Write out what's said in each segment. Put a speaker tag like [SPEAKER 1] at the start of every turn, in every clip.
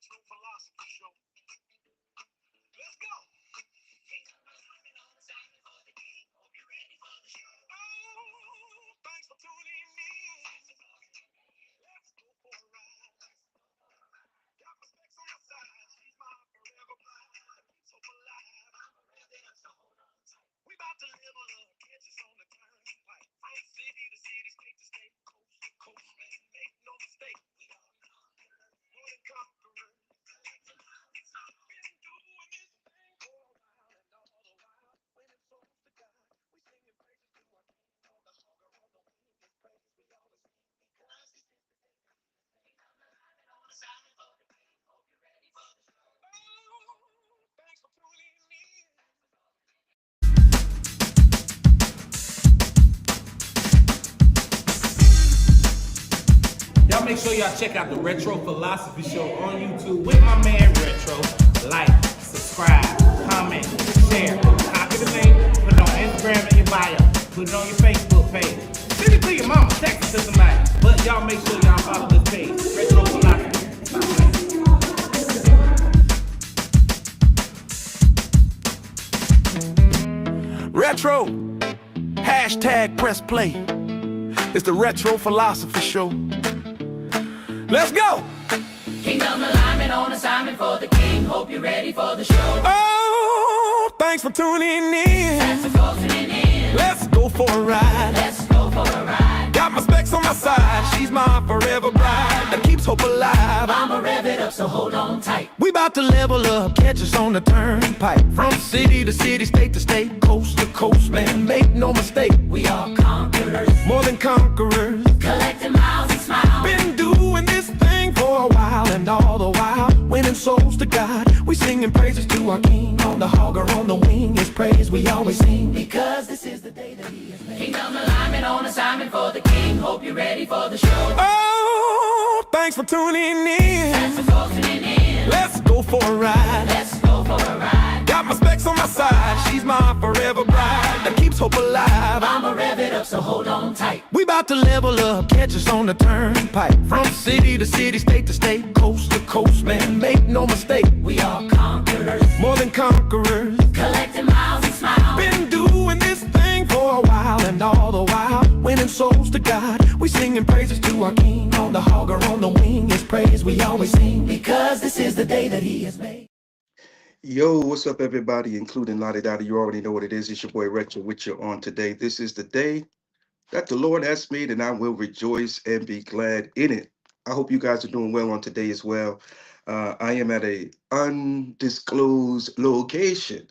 [SPEAKER 1] Retro Philosophy Show. Let's go. Thanks for tuning in. Let's go for a ride. Got my specs on my side. She's my forever bride. So alive. We about to level up. Catch us on the turnpike. From city to city, state to state, coast to coast, man. Make no mistake. We are more than conquerors. Been doing this thing for a while, and all the while, winning souls to God. We singing praises to our King, on the hunger, on the wing, His praise we always sing. Because this is the day that He has made. On assignment for the King. Hope you're ready for the show. Oh, thanks for tuning in.
[SPEAKER 2] Y'all make sure y'all check out the Retro Philosophy Show on YouTube with my man Retro. Like, subscribe, comment, share, copy the link, put it on Instagram in your bio, put it on your Facebook page. Send it to your mama, text it to somebody. But y'all make sure y'all follow this page, Retro Philosophy.
[SPEAKER 1] Retro, hashtag press play. It's the Retro Philosophy Show. Let's go!
[SPEAKER 3] Kingdom alignment on assignment for the King. Hope you're ready for the show.
[SPEAKER 1] Oh, thanks for tuning in.
[SPEAKER 3] Thanks for tuning in.
[SPEAKER 1] Let's go for a ride.
[SPEAKER 3] Let's go for a ride.
[SPEAKER 1] Got my specs on my side. She's my forever bride that keeps hope alive.
[SPEAKER 3] I'ma rev it up, so hold on tight.
[SPEAKER 1] We about to level up, catch us on the turnpike. From city to city, state to state, coast to coast, man, make no mistake.
[SPEAKER 3] We are conquerors,
[SPEAKER 1] More than conquerors.
[SPEAKER 3] collecting miles and smiles.
[SPEAKER 1] Been doing this thing for a while, and all the while, winning souls to God. We singing praises to our King, on the hog or on the wing. His praise we always sing,
[SPEAKER 3] because this is the day that He has made. Kingdom alignment on assignment for the King. Hope you're ready for the show.
[SPEAKER 1] Oh, thanks for tuning in.
[SPEAKER 3] Thanks for tuning in.
[SPEAKER 1] Let's go for a ride.
[SPEAKER 3] Let's go for a ride.
[SPEAKER 1] Got my specs on my side. She's my forever bride that keeps hope alive.
[SPEAKER 3] I'ma rev it up, so hold on tight.
[SPEAKER 1] We about to level up, catch us on the turnpike. From city to city, state to state, coast to coast, man, make no mistake.
[SPEAKER 3] We are conquerors,
[SPEAKER 1] More than conquerors.
[SPEAKER 3] collecting miles and smiles.
[SPEAKER 1] Been doing this thing for a while, and all the while, winning souls to God. We singing praises to our King, on the hog or on the wing. His praise we always sing,
[SPEAKER 3] because this is the day that He has made.
[SPEAKER 4] Yo, what's up, everybody, including Lottie Dottie? You already know what it is. It's your boy Retro with you on today. This is the day that the Lord has made, and I will rejoice and be glad in it. I hope you guys are doing well on today as well. I am at a undisclosed location,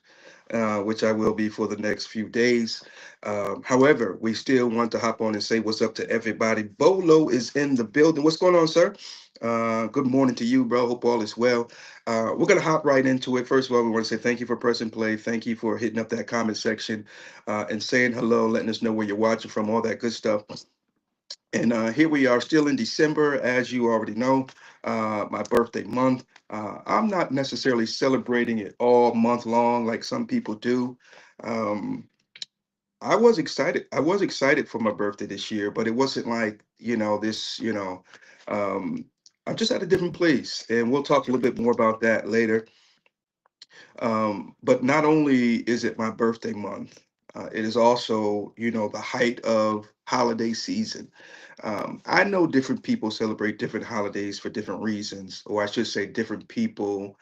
[SPEAKER 4] which I will be for the next few days. However, we still want to hop on and say what's up to everybody. Bolo is in the building. What's going on, sir? Good morning to you, bro. Hope all is well. We're going to hop right into it. First of all, we want to say thank you for pressing play. Thank you for hitting up that comment section and saying hello, letting us know where you're watching from, all that good stuff. And here we are still in December, as you already know, my birthday month. I'm not necessarily celebrating it all month long like some people do. Um, I was excited. I was excited for my birthday this year, but it wasn't like, um, I'm just at a different place. And we'll talk a little bit more about that later. But not only is it my birthday month, it is also, the height of holiday season. I know different people celebrate different holidays for different reasons, or I should say, different people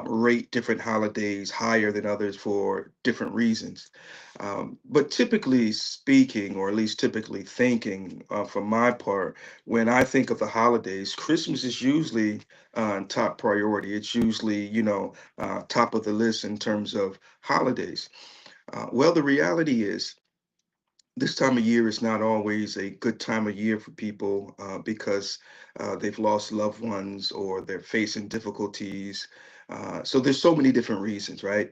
[SPEAKER 4] rate different holidays higher than others for different reasons. But typically speaking, or at least typically thinking, for my part, when I think of the holidays, Christmas is usually top priority. It's usually, top of the list in terms of holidays. Well, the reality is, this time of year is not always a good time of year for people because they've lost loved ones or they're facing difficulties. So there's so many different reasons, right?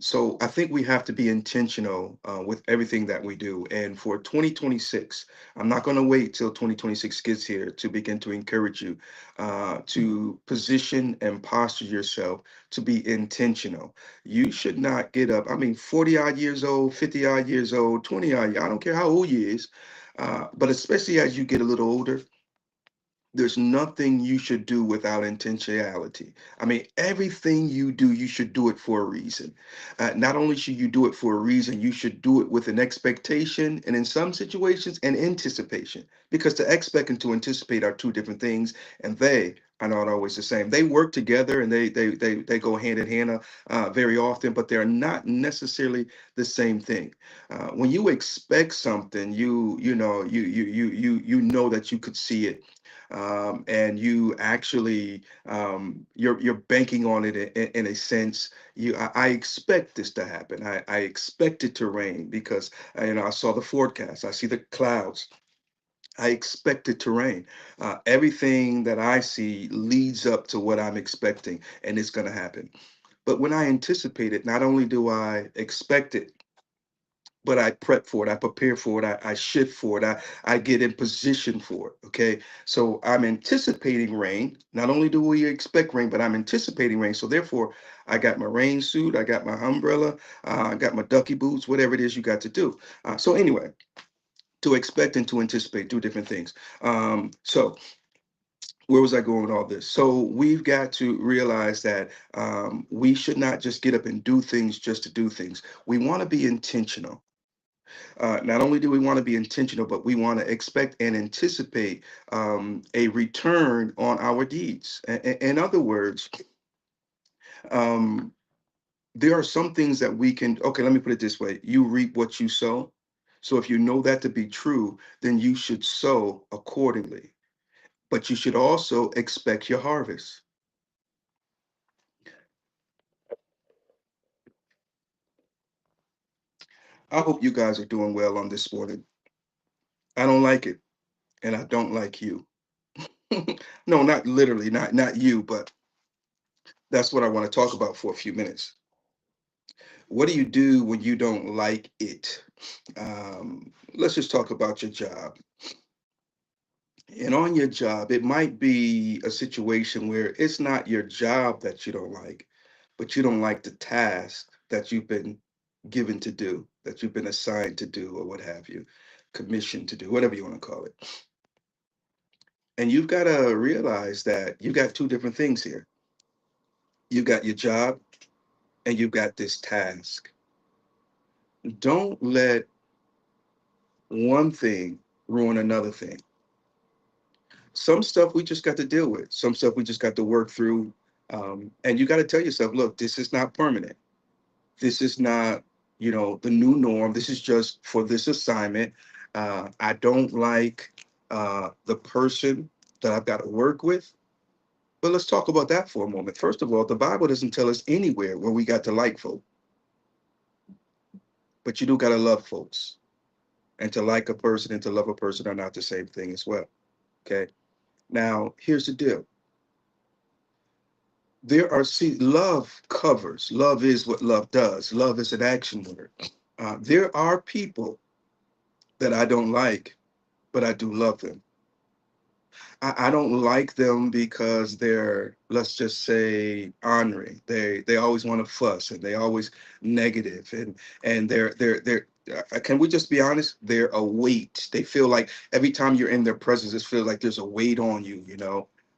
[SPEAKER 4] So I think we have to be intentional with everything that we do. And for 2026, I'm not going to wait till 2026 gets here to begin to encourage you to position and posture yourself to be intentional. You should not get up. I mean, 40 odd years old, 50 odd years old, 20 odd, I don't care how old you is, but especially as you get a little older, There's nothing you should do without intentionality. I mean, everything you do, you should do it for a reason. Not only should you do it for a reason, you should do it with an expectation, and in some situations, an anticipation. Because to expect and to anticipate are two different things, and they are not always the same. They work together, and they go hand in hand very often, but they're not necessarily the same thing. When you expect something, you know that you could see it, and you actually you're banking on it in a sense. I expect this to happen. I expect it to rain because I saw the forecast. I see the clouds. I expect it to rain. Everything that I see leads up to what I'm expecting, and it's going to happen. But when I anticipate it, not only do I expect it, but I prep for it, I prepare for it, I shift for it, I get in position for it. Okay. So I'm anticipating rain. Not only do we expect rain, but I'm anticipating rain. So therefore, I got my rain suit, I got my umbrella, I got my ducky boots, whatever it is you got to do. So anyway, to expect and to anticipate, two different things. So where was I going with all this? So we've got to realize that we should not just get up and do things just to do things. We want to be intentional. Not only do we want to be intentional, but we want to expect and anticipate a return on our deeds. In other words, um, there are some things that we can, okay, let me put it this way: you reap what you sow. So if you know that to be true, then you should sow accordingly. But you should also expect your harvest. I hope you guys are doing well on this morning. I don't like it, and I don't like you. No, not literally, not you, but that's what I want to talk about for a few minutes. What do you do when you don't like it? Let's just talk about your job. And on your job, it might be a situation where it's not your job that you don't like, but you don't like the task that you've been given to do, that you've been assigned to do, or what have you, commissioned to do, whatever you want to call it. And you've got to realize that you got two different things here. You got your job and you've got this task. Don't let one thing ruin another thing. Some stuff we just got to deal with. Some stuff we just got to work through. And you got to tell yourself, look, this is not permanent. This is not, the new norm. This is just for this assignment. I don't like the person that I've got to work with. But let's talk about that for a moment. First of all, the Bible doesn't tell us anywhere where we got to like folk, but you do got to love folks. And to like a person and to love a person are not the same thing as well. Okay. Now, here's the deal. Love covers. Love is what love does. Love is an action word. There are people that I don't like, but I do love them. I don't like them because they're, let's just say, ornery. They always want to fuss, and they always negative, and they're can we just be honest? They're a weight. They feel like every time you're in their presence, it feels like there's a weight on you.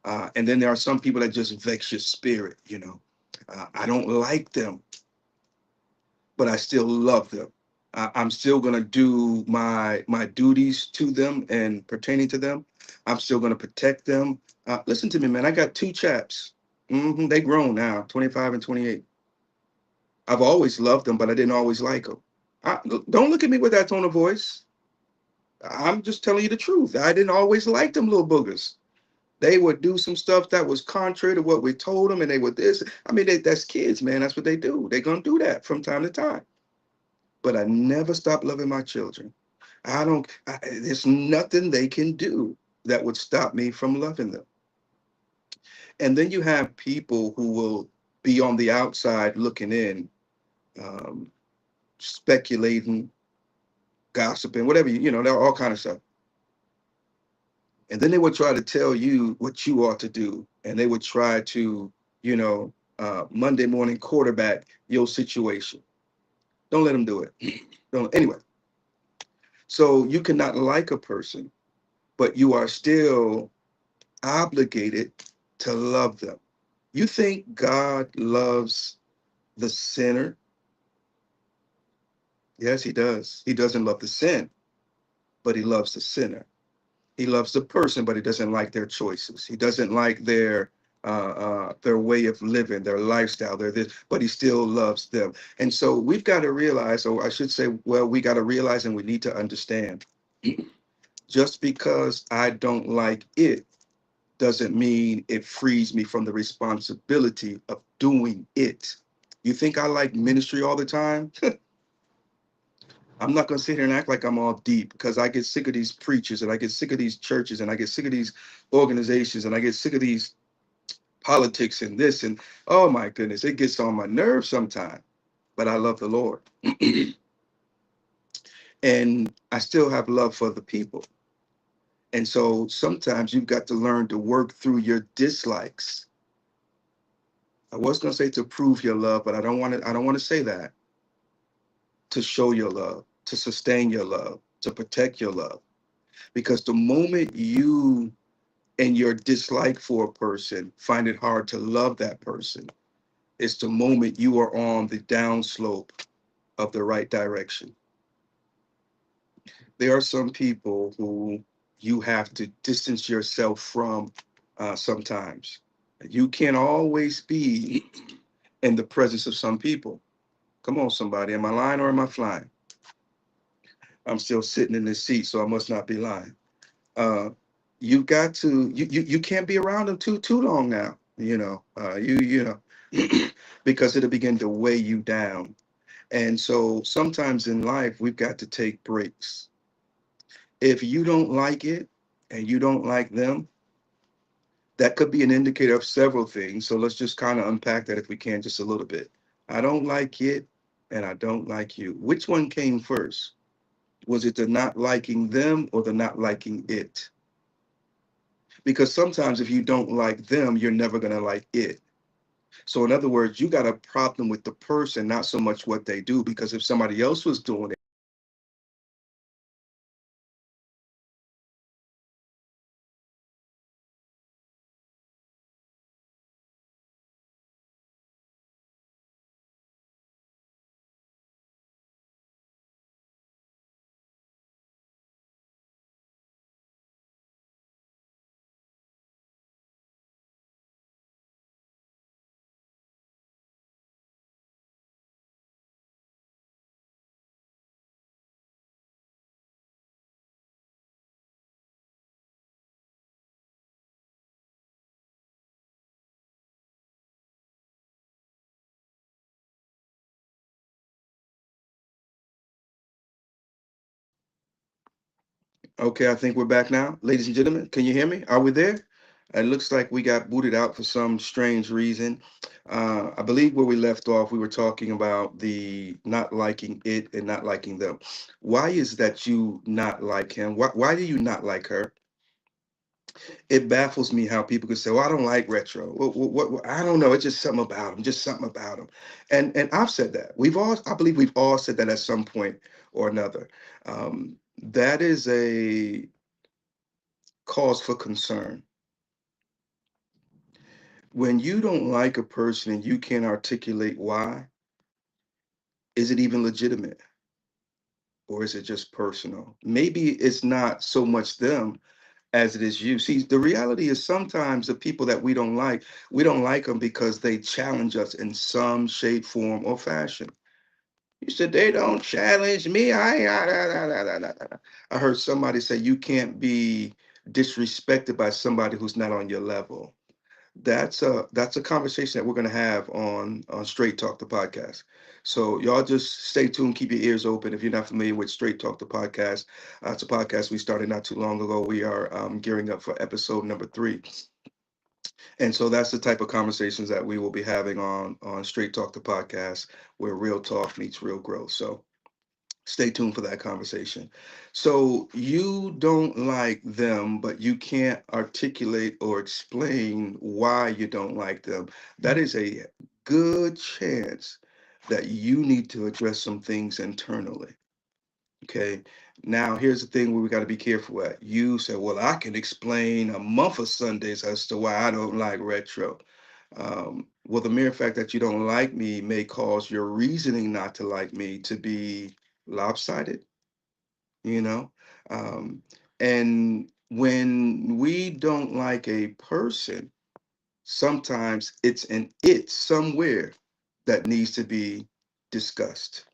[SPEAKER 4] And then there are some people that just vex your spirit. I don't like them, but I still love them. I'm still going to do my duties to them and pertaining to them. I'm still going to protect them. Listen to me, man. I got two chaps. They grown now, 25 and 28. I've always loved them, but I didn't always like them. Don't look at me with that tone of voice. I'm just telling you the truth. I didn't always like them little boogers. They would do some stuff that was contrary to what we told them, and they would this. I mean, that's kids, man. That's what they do. They're going to do that from time to time. But I never stop loving my children. There's nothing they can do that would stop me from loving them. And then you have people who will be on the outside looking in, um, speculating, gossiping, whatever, there are all kind of stuff. And then they would try to tell you what you ought to do. And they would try to, Monday morning quarterback your situation. Don't let them do it. Don't, anyway, so you cannot like a person, but you are still obligated to love them. You think God loves the sinner? Yes, he does. He doesn't love the sin, but he loves the sinner. He loves the person, but he doesn't like their choices. He doesn't like their way of living, their lifestyle, their this, but he still loves them. And so we've got to realize, or I should say, well, we got to realize and we need to understand just because I don't like it doesn't mean it frees me from the responsibility of doing it. You think I like ministry all the time? I'm not going to sit here and act like I'm all deep because I get sick of these preachers and I get sick of these churches and I get sick of these organizations and I get sick of these politics and this and oh my goodness, it gets on my nerves sometimes. But I love the Lord and I still have love for the people. And so sometimes you've got to learn to work through your dislikes. I was going to say to prove your love, but I don't want to say that. To show your love, to sustain your love, to protect your love. Because the moment you and your dislike for a person find it hard to love that person, it's the moment you are on the downslope of the right direction. There are some people who you have to distance yourself from sometimes. You can't always be in the presence of some people. Come on, somebody. Am I lying or am I flying? I'm still sitting in this seat, so I must not be lying. Uh, you've got to you can't be around them too long now. You know because it'll begin to weigh you down. And so sometimes in life we've got to take breaks. If you don't like it and you don't like them, that could be an indicator of several things. So let's just kind of unpack that if we can just a little bit. I don't like it and I don't like you. Which one came first? Was it the not liking them or the not liking it? Because sometimes if you don't like them, you're never going to like it. So in other words, you got a problem with the person, not so much what they do, because if somebody else was doing it, okay, I think we're back now. Ladies and gentlemen, can you hear me? Are we there? It looks like we got booted out for some strange reason. I believe where we left off, we were talking about the not liking it and not liking them. Why is that you not like him? Why do you not like her? It baffles me how people can say, "Well, I don't like retro." I don't know. It's just something about them. Just something about them. And I've said that. I believe we've all said that at some point or another. That is a cause for concern. When you don't like a person and you can't articulate why, is it even legitimate or is it just personal? Maybe it's not so much them as it is you. See, the reality is sometimes the people that we don't like them because they challenge us in some shape, form, or fashion. You said they don't challenge me. I heard somebody say you can't be disrespected by somebody who's not on your level. That's a conversation that we're going to have on Straight Talk the podcast. So y'all just stay tuned, keep your ears open. If you're not familiar with Straight Talk the podcast, it's a podcast we started not too long ago. We are gearing up for episode number 3, and so that's the type of conversations that we will be having on Straight Talk the podcast, where real talk meets real growth. So stay tuned for that conversation. So you don't like them, but you can't articulate or explain why you don't like them. That is a good chance that you need to address some things internally. Okay. Now, here's the thing where we got to be careful at. You said, well, I can explain a month of Sundays as to why I don't like retro. Well, the mere fact that you don't like me may cause your reasoning not to like me to be lopsided, you know? Um, and when we don't like a person, sometimes it's an it somewhere that needs to be discussed.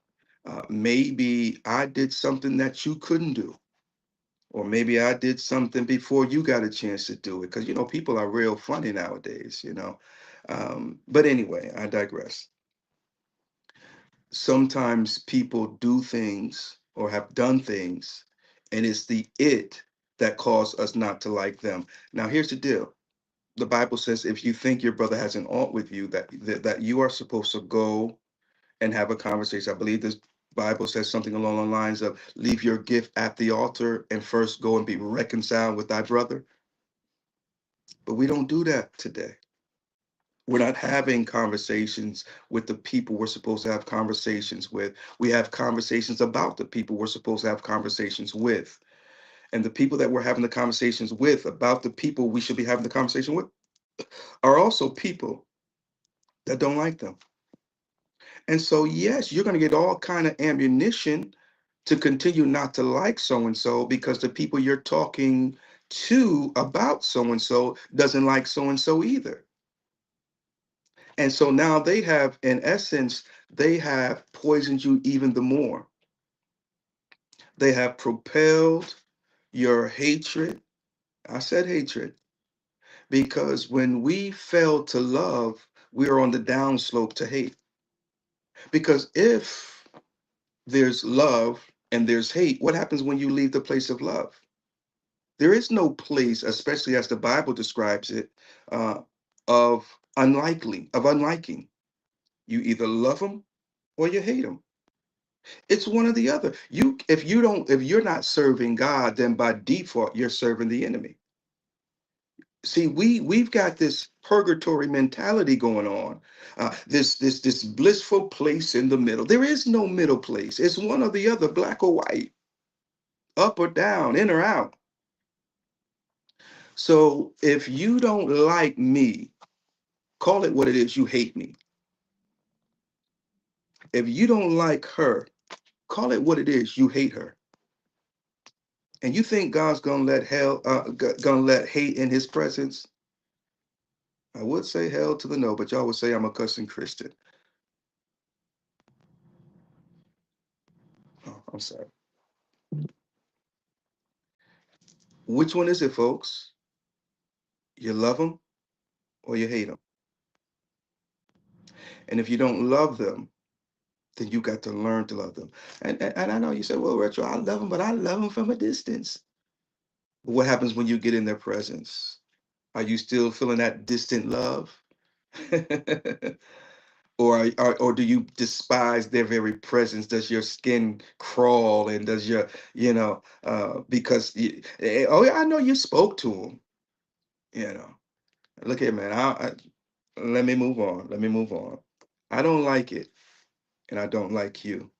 [SPEAKER 4] Maybe I did something that you couldn't do, or maybe I did something before you got a chance to do it. Because people are real funny nowadays. But anyway, I digress. Sometimes people do things or have done things, and it's the it that caused us not to like them. Now, here's the deal. The Bible says if you think your brother has an ought with you, that you are supposed to go and have a conversation. I believe this Bible says something along the lines of leave your gift at the altar and first go and be reconciled with thy brother. But we don't do that today. We're not having conversations with the people we're supposed to have conversations with. We have conversations about the people we're supposed to have conversations with. And the people that we're having the conversations with about the people we should be having the conversation with are also people that don't like them. And so, yes, you're going to get all kind of ammunition to continue not to like so and so because the people you're talking to about so and so doesn't like so and so either. And so now they have, in essence, they have poisoned you even the more. They have propelled your hatred. I said hatred because when we fail to love, we are on the downslope to hate. Because if there's love and there's hate, what happens when you leave the place of love? There is no place, especially as the Bible describes it, uh, of unliking. You either love them or you hate them. It's one or the other. If you're not serving God, then by default you're serving the enemy. See, we've got this purgatory mentality going on. This blissful place in the middle. There is no middle place. It's one or the other, black or white, up or down, in or out. So if you don't like me, call it what it is. You hate me. If you don't like her, call it what it is. You hate her. And you think God's gonna let gonna let hate in His presence? I would say hell to the no, but y'all would say I'm a cussing Christian. Oh, I'm sorry. Which one is it, folks? You love them or you hate them. And if you don't love them, then you got to learn to love them. And I know you say, well, Retro, I love them, but I love them from a distance. But what happens when you get in their presence? Are you still feeling that distant love? Or do you despise their very presence? Does your skin crawl and does your, because, oh, yeah, I know you spoke to them, you know. Look here, man, let me move on. Let me move on. I don't like it and I don't like you.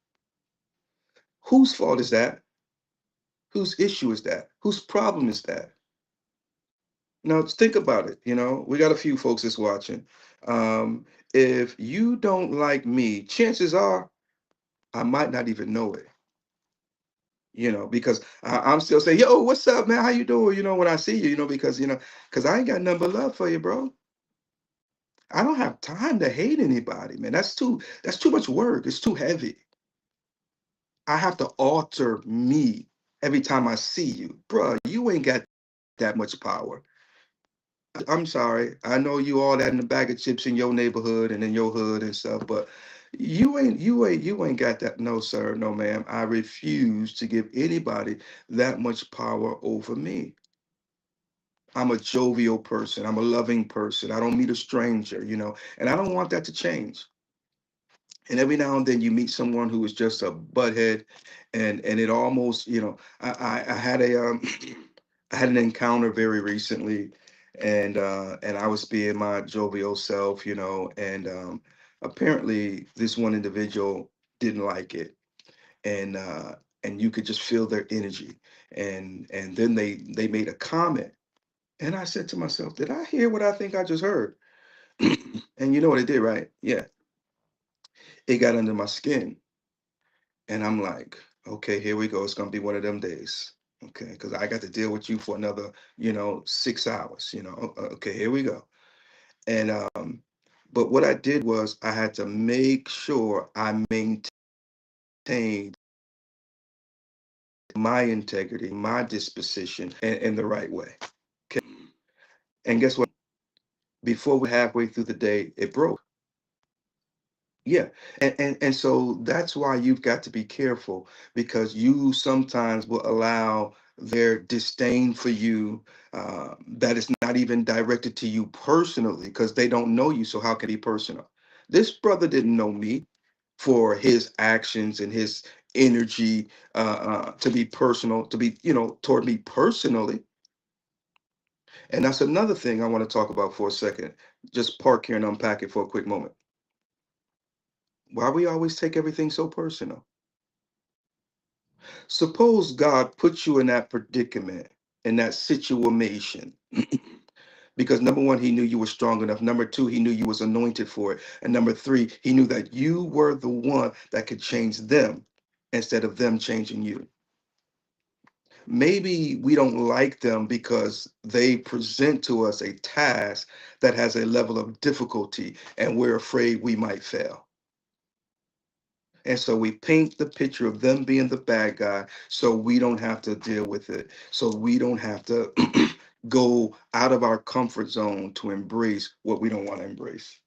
[SPEAKER 4] Whose fault is that? Whose issue is that? Whose problem is that? Now, just think about it. We got a few folks that's watching. Um, if you don't like me, chances are I might not even know it. Because I'm still saying, yo, what's up, man? How you doing? When I see you, because I ain't got nothing but love for you, bro. I don't have time to hate anybody, man. That's too much work. It's too heavy. I have to alter me every time I see you, bro. You ain't got that much power. I'm sorry. I know you all that in the bag of chips in your neighborhood and in your hood and stuff, but you ain't got that. No, sir. No, ma'am. I refuse to give anybody that much power over me. I'm a jovial person. I'm a loving person. I don't meet a stranger, and I don't want that to change. And every now and then you meet someone who is just a butthead, and it almost, I had I had an encounter very recently, and I was being my jovial self, and apparently this one individual didn't like it, and and you could just feel their energy. And then they made a comment, and I said to myself, did I hear what I think I just heard? And you know what it did, right? Yeah, it got under my skin, and I'm like, okay, here we go. It's gonna be one of them days. Okay, because I got to deal with you for another, 6 hours. Okay, here we go. And but what I did was I had to make sure I maintained my integrity, my disposition, in the right way. Okay. And guess what? Before we halfway through the day, it broke. Yeah. And so that's why you've got to be careful, because you sometimes will allow their disdain for you, that is not even directed to you personally, because they don't know you. So how can it be personal? This brother didn't know me for his actions and his energy, to be personal, to be, toward me personally. And that's another thing I want to talk about for a second. Just park here and unpack it for a quick moment. Why we always take everything so personal? Suppose God put you in that predicament, in that situation, because number one, he knew you were strong enough. Number two, he knew you was anointed for it. And number three, he knew that you were the one that could change them instead of them changing you. Maybe we don't like them because they present to us a task that has a level of difficulty and we're afraid we might fail. And so we paint the picture of them being the bad guy so we don't have to deal with it. So we don't have to go out of our comfort zone to embrace what we don't want to embrace.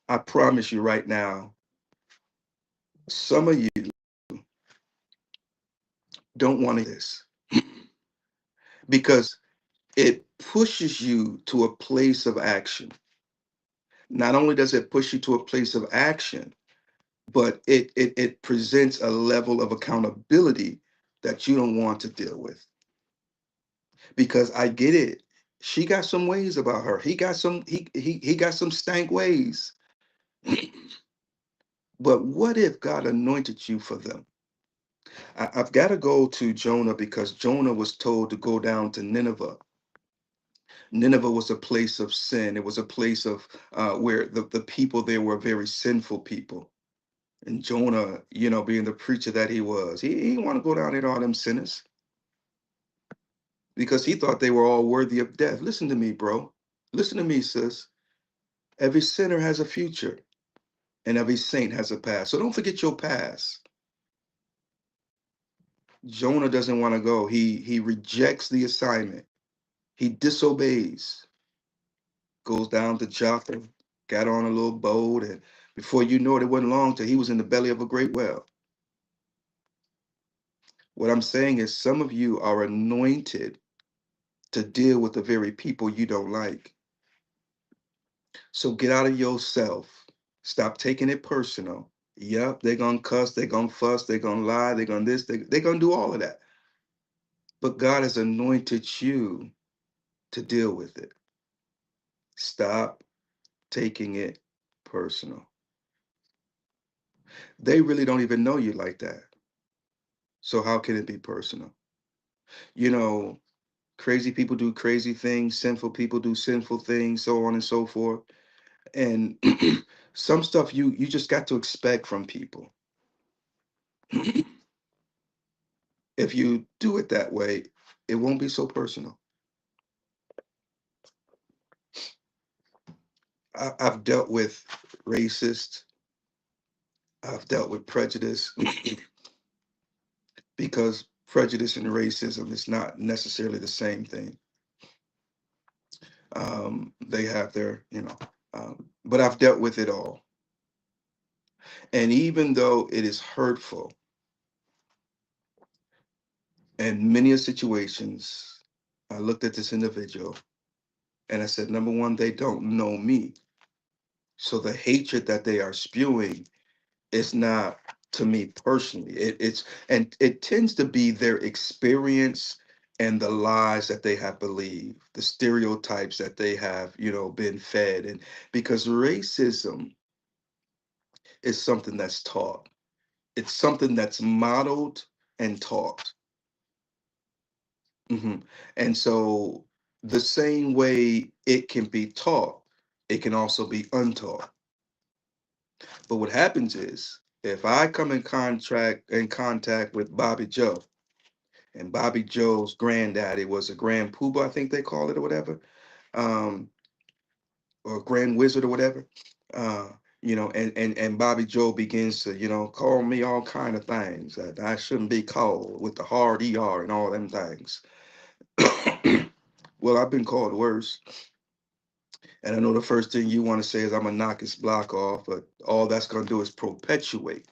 [SPEAKER 4] I promise you right now, some of you don't want this because it pushes you to a place of action. Not only does it push you to a place of action, but it presents a level of accountability that you don't want to deal with. Because I get it. She got some ways about her. He got some stank ways. But what if God anointed you for them? I've got to go to Jonah because Jonah was told to go down to Nineveh. Nineveh was a place of sin. It was a place of, where the people there were very sinful people. And Jonah, being the preacher that he didn't want to go down there to all them sinners because he thought they were all worthy of death. Listen to me, bro. Listen to me, sis. Every sinner has a future, and every saint has a past. So don't forget your past. Jonah doesn't want to go. He rejects the assignment. He disobeys. Goes down to Joppa, got on a little boat, and before you know it, it wasn't long till he was in the belly of a great whale. What I'm saying is, some of you are anointed to deal with the very people you don't like. So get out of yourself. Stop taking it personal. Yep, they're gonna cuss, they're gonna fuss, they're gonna lie, they're gonna this, they're gonna do all of that. But God has anointed you to deal with it. Stop taking it personal. They really don't even know you like that. So how can it be personal? You know, crazy people do crazy things, sinful people do sinful things, so on and so forth. And some stuff you just got to expect from people. If you do it that way, it won't be so personal. I've dealt with racist, I've dealt with prejudice because prejudice and racism is not necessarily the same thing. They have their, but I've dealt with it all. And even though it is hurtful, in many situations, I looked at this individual and I said, number one, they don't know me. So the hatred that they are spewing is not to me personally. And it tends to be their experience and the lies that they have believed, the stereotypes that they have, been fed. And because racism is something that's taught. It's something that's modeled and taught. hmm And so, the same way it can be taught, it can also be untaught. But what happens is, if I come in contact with Bobby Joe, and Bobby Joe's granddaddy was a grand poobah, I think they call it, or whatever, um, or grand wizard or whatever. Uh, and Bobby Joe begins to, call me all kind of things that I shouldn't be called, with the hard ER and all them things. Well, I've been called worse. And I know the first thing you want to say is I'm gonna knock his block off, but all that's gonna do is perpetuate,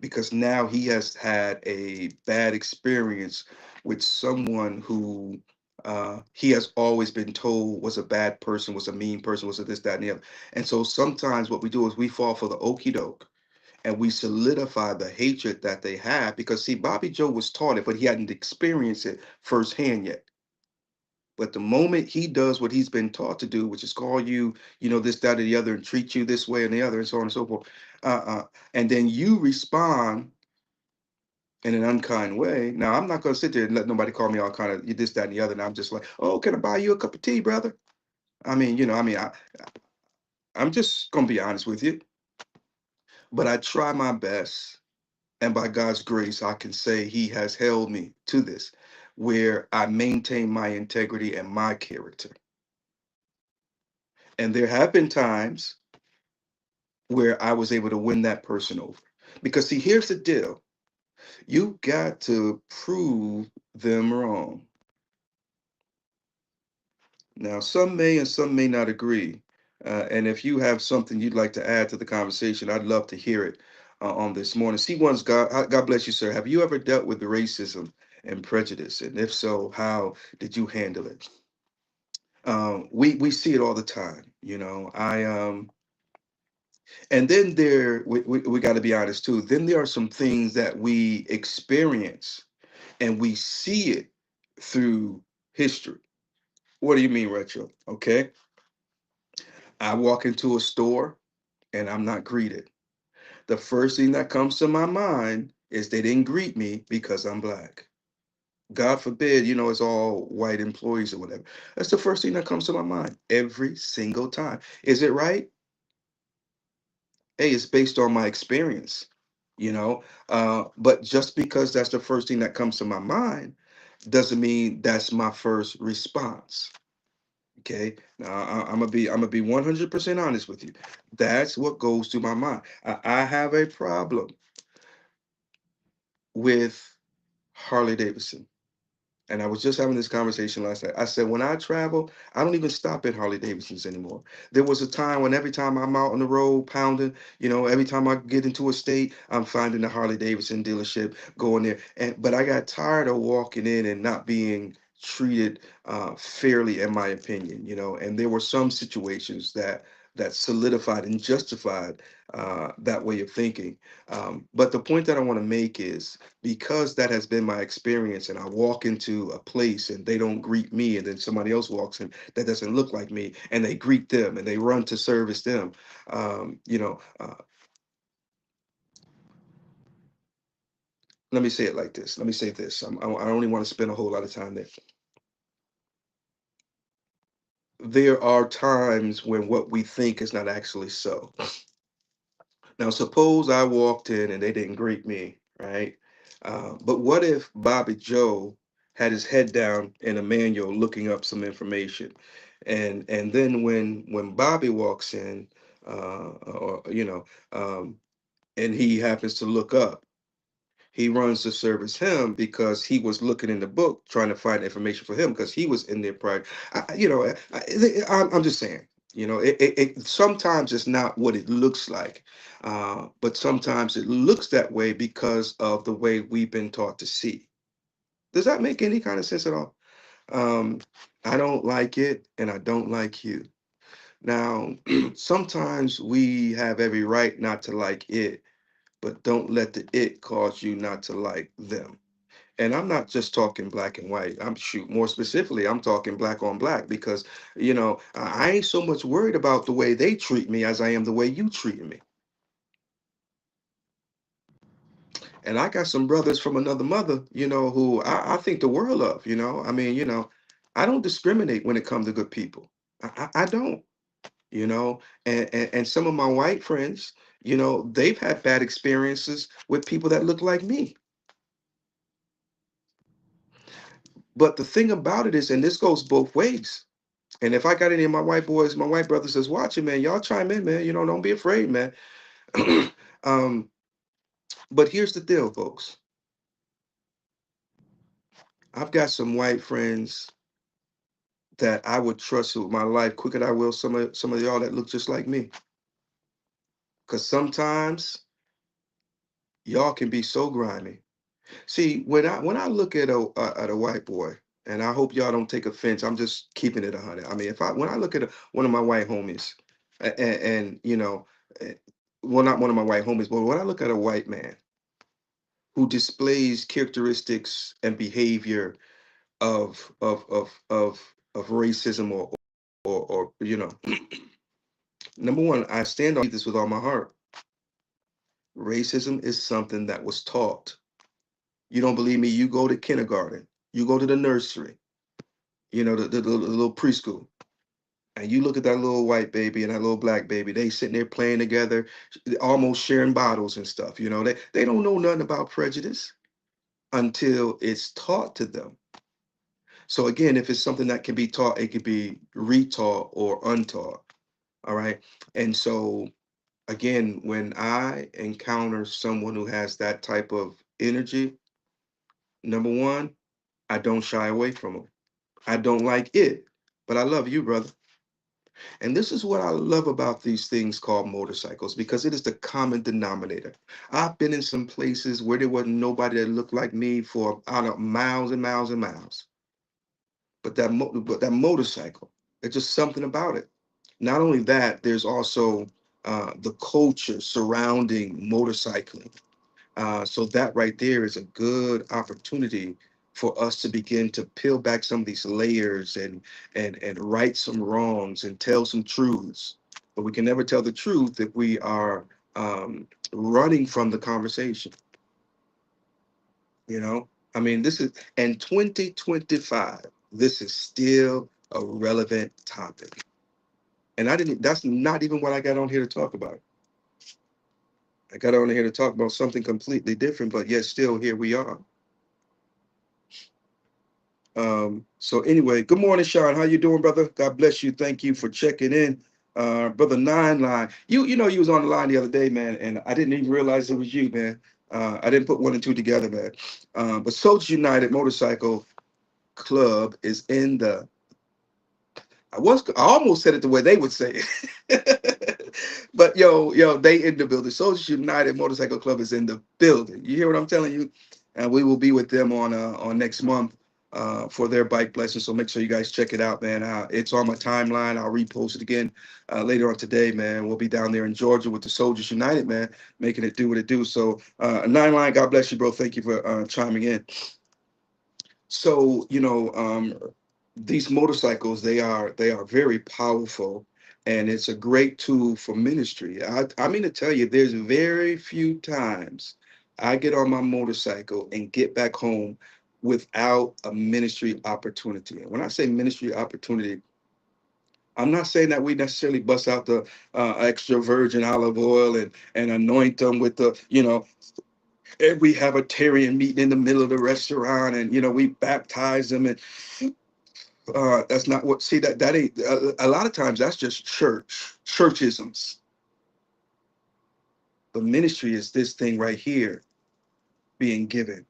[SPEAKER 4] because now he has had a bad experience with someone who, he has always been told was a bad person, was a mean person, was a this, that, and the other. And so sometimes what we do is we fall for the okey doke, and we solidify the hatred that they have, because see, Bobby Joe was taught it, but he hadn't experienced it firsthand yet. But the moment he does what he's been taught to do, which is call you, this, that, or the other, and treat you this way and the other, and so on and so forth, and then you respond in an unkind way. Now, I'm not going to sit there and let nobody call me all kind of this, that, and the other. And I'm just like, oh, can I buy you a cup of tea, brother? I'm just going to be honest with you, but I try my best. And by God's grace, I can say he has held me to this, where I maintain my integrity and my character. And there have been times where I was able to win that person over. Because see, here's the deal. You got to prove them wrong. Now, some may and some may not agree. And if you have something you'd like to add to the conversation, I'd love to hear it on this morning. C1's God bless you, sir. Have you ever dealt with the racism and prejudice? And if so, how did you handle it? We see it all the time. And then we got to be honest too. Then there are some things that we experience and we see it through history. What do you mean, retro? Okay. I walk into a store and I'm not greeted. The first thing that comes to my mind is they didn't greet me because I'm black. God forbid, it's all white employees or whatever. That's the first thing that comes to my mind every single time. Is it right? Hey, it's based on my experience, but just because that's the first thing that comes to my mind doesn't mean that's my first response. Okay, now I'm gonna be 100% honest with you. That's what goes through my mind. I have a problem with Harley Davidson. And I was just having this conversation last night. I said, when I travel, I don't even stop at Harley Davidsons anymore. There was a time when every time I'm out on the road pounding, every time I get into a state, I'm finding a Harley Davidson dealership, going there. But I got tired of walking in and not being treated fairly, in my opinion. And there were some situations that solidified and justified that way of thinking. But the point that I want to make is, because that has been my experience, and I walk into a place and they don't greet me, and then somebody else walks in that doesn't look like me and they greet them and they run to service them. Let me say it like this. Let me say this. I only want to spend a whole lot of time there. There are times when what we think is not actually so. Now, suppose I walked in and they didn't greet me, right? But what if Bobby Joe had his head down in a manual looking up some information, and then when Bobby walks in, or and he happens to look up, he runs to service him because he was looking in the book trying to find information for him because he was in there prior. I'm just saying, sometimes it's not what it looks like, but sometimes it looks that way because of the way we've been taught to see. Does that make any kind of sense at all? Um, I don't like it, and I don't like you. Now, sometimes we have every right not to like it, but don't let the it cause you not to like them. And I'm not just talking black and white. I'm shoot more specifically, I'm talking black on black, because I ain't so much worried about the way they treat me as I am the way you treat me. And I got some brothers from another mother, who I think the world of, I mean, I don't discriminate when it comes to good people. I don't, and some of my white friends, they've had bad experiences with people that look like me. But the thing about it is, and this goes both ways. And if I got any of my white boys, my white brothers that's watching, man, y'all chime in, man. Don't be afraid, man. um, but here's the deal, folks. I've got some white friends that I would trust with my life quicker than I will some of y'all that look just like me. Cause sometimes y'all can be so grimy. See, when I look at a white boy, and I hope y'all don't take offense. I'm just keeping it 100. I mean, if I when I look at one of my white homies, and eh, well, not one of my white homies, but when I look at a white man who displays characteristics and behavior of racism or number one, I stand on this with all my heart. Racism is something that was taught. You don't believe me? You go to kindergarten, you go to the nursery, the little preschool, and you look at that little white baby and that little black baby. They sitting there playing together, almost sharing bottles and stuff. They don't know nothing about prejudice until it's taught to them. So again, if it's something that can be taught, it could be retaught or untaught. All right. And so again, when I encounter someone who has that type of energy, number one, I don't shy away from them. I don't like it, but I love you, brother. And this is what I love about these things called motorcycles because it is the common denominator. I've been in some places where there wasn't nobody that looked like me for out of miles and miles and miles. But that motorcycle, it's just something about it. Not only that, there's also the culture surrounding motorcycling. So that right there is a good opportunity for us to begin to peel back some of these layers and right some wrongs and tell some truths. But we can never tell the truth if we are running from the conversation. I mean, this is in 2025. This is still a relevant topic, and I didn't. That's not even what I got on here to talk about. I got on here to talk about something completely different, but yet still here we are. So anyway, good morning, Sean. How you doing, brother? God bless you. Thank you for checking in. Brother Nine Line. You was on the line the other day, man, and I didn't even realize it was you, man. I didn't put one and two together, man. But Soldiers United Motorcycle Club is in the I almost said it the way they would say it. But they in the building. Soldiers United Motorcycle Club is in the building. You hear what I'm telling you? And we will be with them on next month for their bike blessing. So make sure you guys check it out, man. It's on my timeline. I'll repost it again later on today, man. We'll be down there in Georgia with the Soldiers United, man, making it do what it do. So Nine Line, God bless you, bro. Thank you for chiming in. So these motorcycles, they are very powerful, and it's a great tool for ministry. I mean to tell you, there's very few times I get on my motorcycle and get back home without a ministry opportunity. And when I say ministry opportunity, I'm not saying that we necessarily bust out the extra virgin olive oil and anoint them with the and we have a Tyrian meeting in the middle of the restaurant, and we baptize them, and that's not what. See, that ain't a lot of times that's just churchisms. The ministry is this thing right here being given.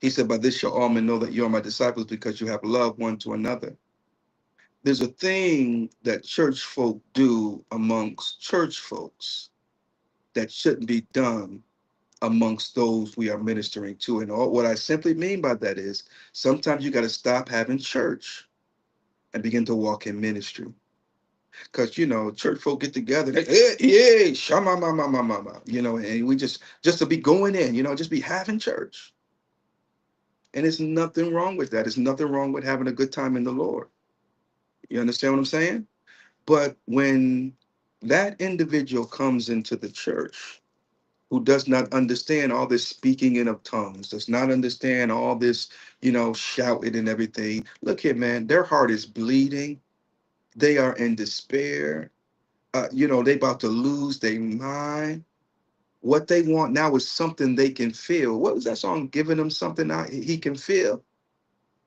[SPEAKER 4] He said, by this shall all men know that you are my disciples, because you have love one to another. There's a thing that church folk do amongst church folks that shouldn't be done amongst those we are ministering to. And what I simply mean by that is sometimes you got to stop having church and begin to walk in ministry. Because church folk get together, hey, shama mama mama mama, and we just to be going in, just be having church. And there's nothing wrong with that. There's nothing wrong with having a good time in the Lord. You understand what I'm saying? But when that individual comes into the church who does not understand all this speaking in of tongues, does not understand all this, shouting and everything. Look here, man, their heart is bleeding. They are in despair. They about to lose their mind. What they want now is something they can feel. What was that song? Giving them something he can feel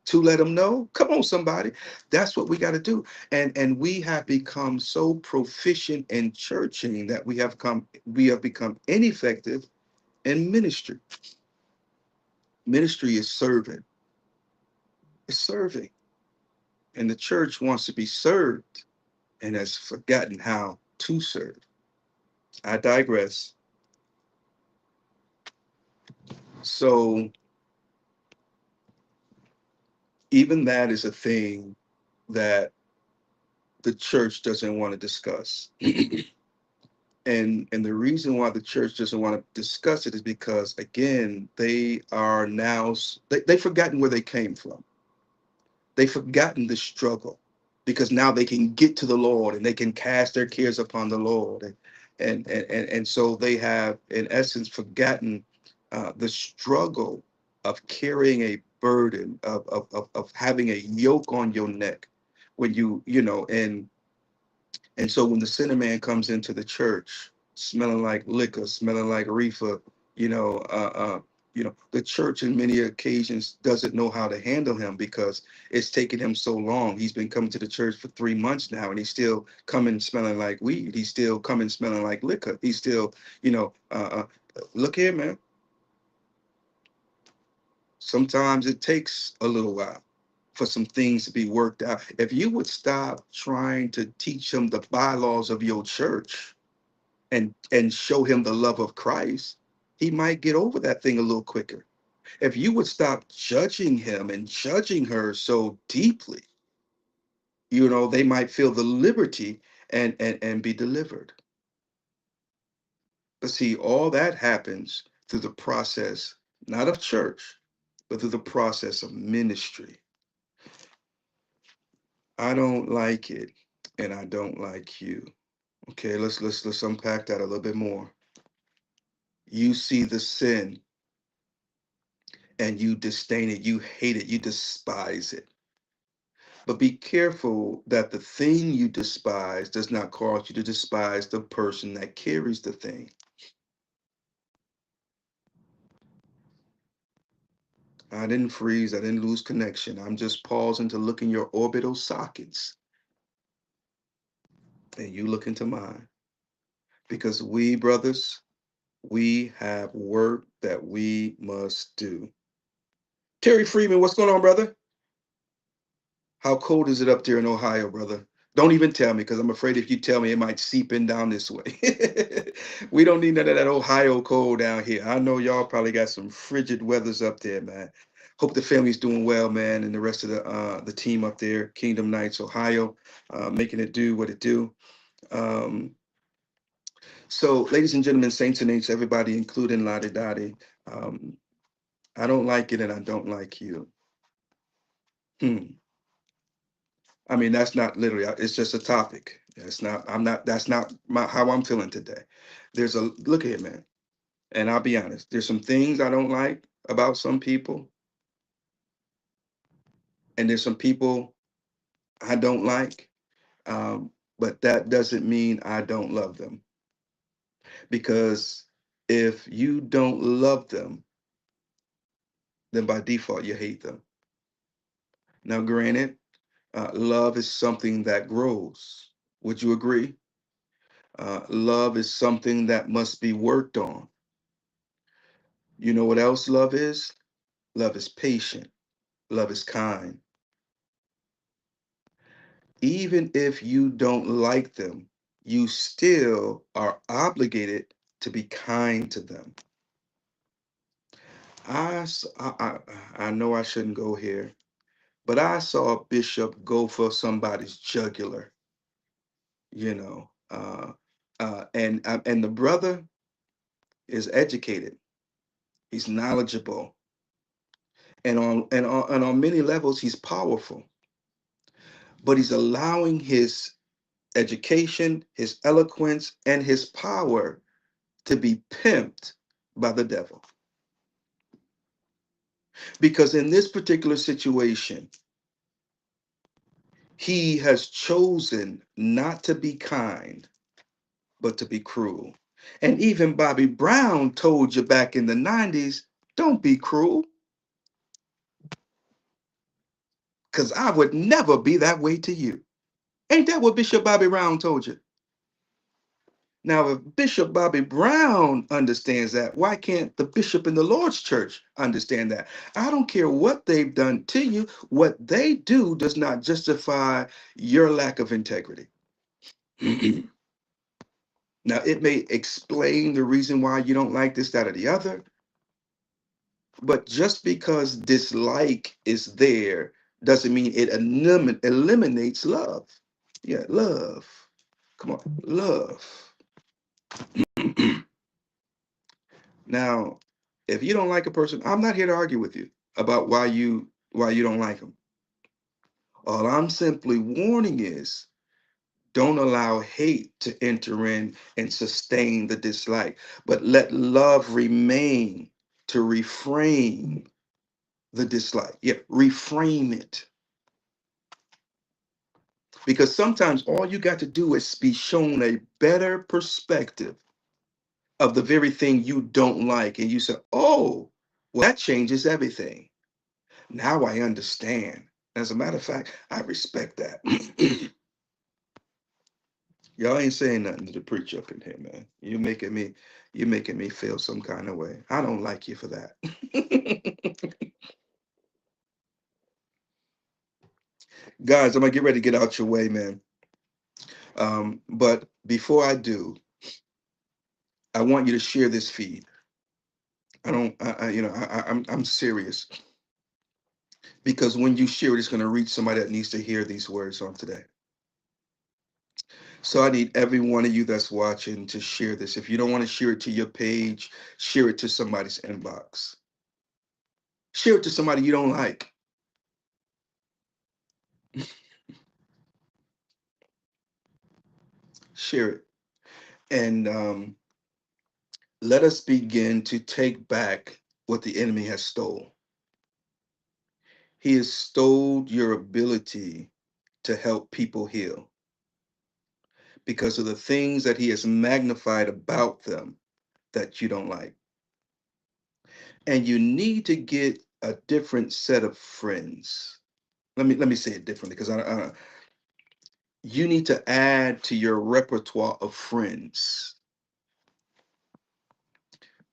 [SPEAKER 4] to let them know. Come on, somebody. That's what we got to do. And we have become so proficient in churching that we have become ineffective in ministry. Ministry is serving. It's serving. And the church wants to be served and has forgotten how to serve. I digress. So even that is a thing that the church doesn't want to discuss. And the reason why the church doesn't want to discuss it is because, again, they are now they've forgotten where they came from. They've forgotten the struggle, because now they can get to the Lord and they can cast their cares upon the Lord. And so they have, in essence, forgotten the struggle of carrying a burden, of having a yoke on your neck when and so when the sinner man comes into the church smelling like liquor, smelling like reefer, the church in many occasions doesn't know how to handle him, because it's taken him so long. He's been coming to the church for 3 months now, and he's still coming smelling like weed. He's still coming smelling like liquor. He's still, look here, man. Sometimes it takes a little while for some things to be worked out. If you would stop trying to teach him the bylaws of your church and show him the love of Christ, he might get over that thing a little quicker. If you would stop judging him and judging her so deeply, they might feel the liberty and be delivered. But see, all that happens through the process, not of church, but through the process of ministry. I don't like it, and I don't like you. Okay, let's unpack that a little bit more. You see the sin and you disdain it, you hate it, you despise it. But be careful that the thing you despise does not cause you to despise the person that carries the thing. I didn't freeze, I didn't lose connection. I'm just pausing to look in your orbital sockets, and you look into mine. Because we, brothers, we have work that we must do. Terry Freeman, what's going on, brother? How cold is it up there in Ohio, brother? Don't even tell me, because I'm afraid if you tell me, it might seep in down this way. We don't need none of that Ohio cold down here. I know y'all probably got some frigid weathers up there, man. Hope the family's doing well, man, and the rest of the team up there, Kingdom Knights, Ohio, making it do what it do. Um, so, ladies and gentlemen, saints and ain'ts, everybody, including Lottie Dottie, um, I don't like it, and I don't like you. Hmm. I mean, that's not literally, it's just a topic. It's not, that's not how I'm feeling today. Look at it, man. And I'll be honest, there's some things I don't like about some people, and there's some people I don't like. But that doesn't mean I don't love them, because if you don't love them, then by default, you hate them. Now, granted, love is something that grows. Would you agree? Love is something that must be worked on. You know what else love is? Love is patient. Love is kind. Even if you don't like them, you still are obligated to be kind to them. I know I shouldn't go here, but I saw a bishop go for somebody's jugular, you know. And the brother is educated, he's knowledgeable, and on many levels, he's powerful, but he's allowing his education, his eloquence, and his power to be pimped by the devil. Because in this particular situation, he has chosen not to be kind, but to be cruel. And even Bobby Brown told you back in the 90s, don't be cruel, because I would never be that way to you. Ain't that what Bishop Bobby Brown told you? Now, if Bishop Bobby Brown understands that, why can't the bishop in the Lord's church understand that? I don't care what they've done to you. What they do does not justify your lack of integrity. Now, it may explain the reason why you don't like this, that, or the other, but just because dislike is there doesn't mean it eliminates love. Yeah, love. Come on, love. Now, if you don't like a person, I'm not here to argue with you about why you don't like them. All I'm simply warning is don't allow hate to enter in and sustain the dislike, but let love remain to reframe the dislike. Yeah, reframe it. Because sometimes all you got to do is be shown a better perspective of the very thing you don't like. And you say, oh, well, that changes everything. Now I understand. As a matter of fact, I respect that. Y'all ain't saying nothing to the preacher up in here, man. You making me feel some kind of way. I don't like you for that. Guys, I'm gonna get ready to get out your way, man. But before I do, I want you to share this feed. I don't, I'm serious because when you share it, it's going to reach somebody that needs to hear these words on today. So I need every one of you that's watching to share this. If you don't want to share it to your page, share it to somebody's inbox. Share it to somebody you don't like. Share it. And let us begin to take back what the enemy has stole. He has stole your ability to help people heal because of the things that he has magnified about them that you don't like. And you need to get a different set of friends. Let me say it differently because you need to add to your repertoire of friends.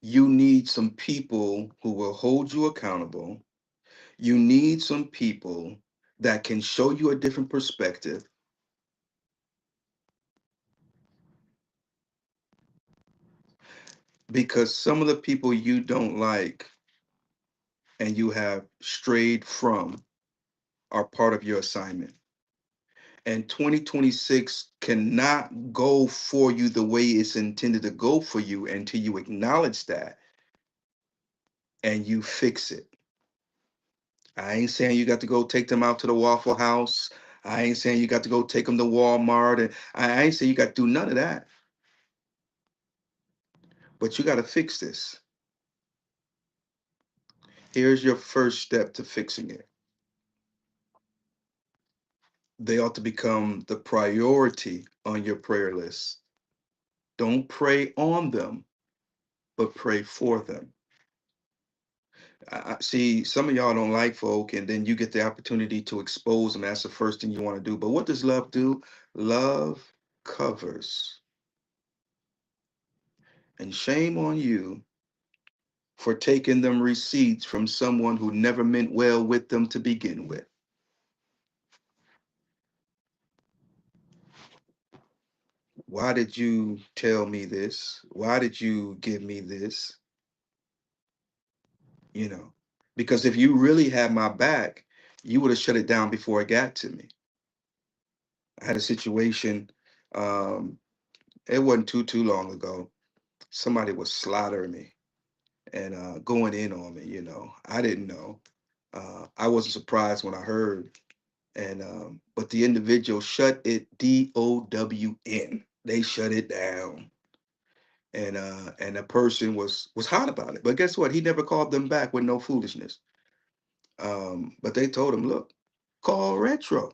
[SPEAKER 4] You need some people who will hold you accountable. You need some people that can show you a different perspective, because some of the people you don't like and you have strayed from are part of your assignment. And 2026 cannot go for you the way it's intended to go for you until you acknowledge that and you fix it. I ain't saying you got to go take them out to the Waffle House. I ain't saying you got to go take them to Walmart. And I ain't saying you got to do none of that. But you got to fix this. Here's your first step to fixing it. They ought to become the priority on your prayer list. Don't pray on them, but pray for them. I see some of y'all don't like folk, and then you get the opportunity to expose them. That's the first thing you want to do. But what does love do? Love covers. And shame on you for taking them receipts from someone who never meant well with them to begin with. Why did you tell me this? Why did you give me this? You know, because if you really had my back, you would have shut it down before it got to me. I had a situation, um, it wasn't too long ago. Somebody was slaughtering me and going in on me, I didn't know. I wasn't surprised when I heard. And but the individual shut it DOWN. They shut it down. and the person was hot about it. But guess what? He never called them back with no foolishness. But they told him, look, call Retro,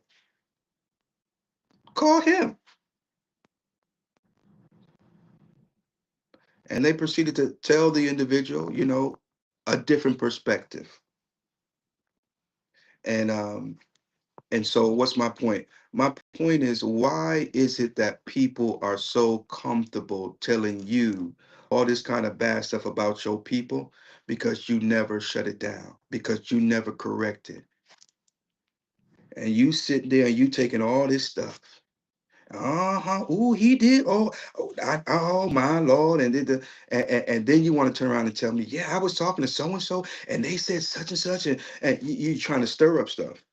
[SPEAKER 4] call him, and they proceeded to tell the individual, a different perspective. And so what's my point? My point is, why is it that people are so comfortable telling you all this kind of bad stuff about your people? Because you never shut it down, because you never correct it. And you sit there and you taking all this stuff. Uh-huh. Oh, he did. Oh, my Lord. And then you want to turn around and tell me, yeah, I was talking to so and so, and they said such and such, and you trying to stir up stuff.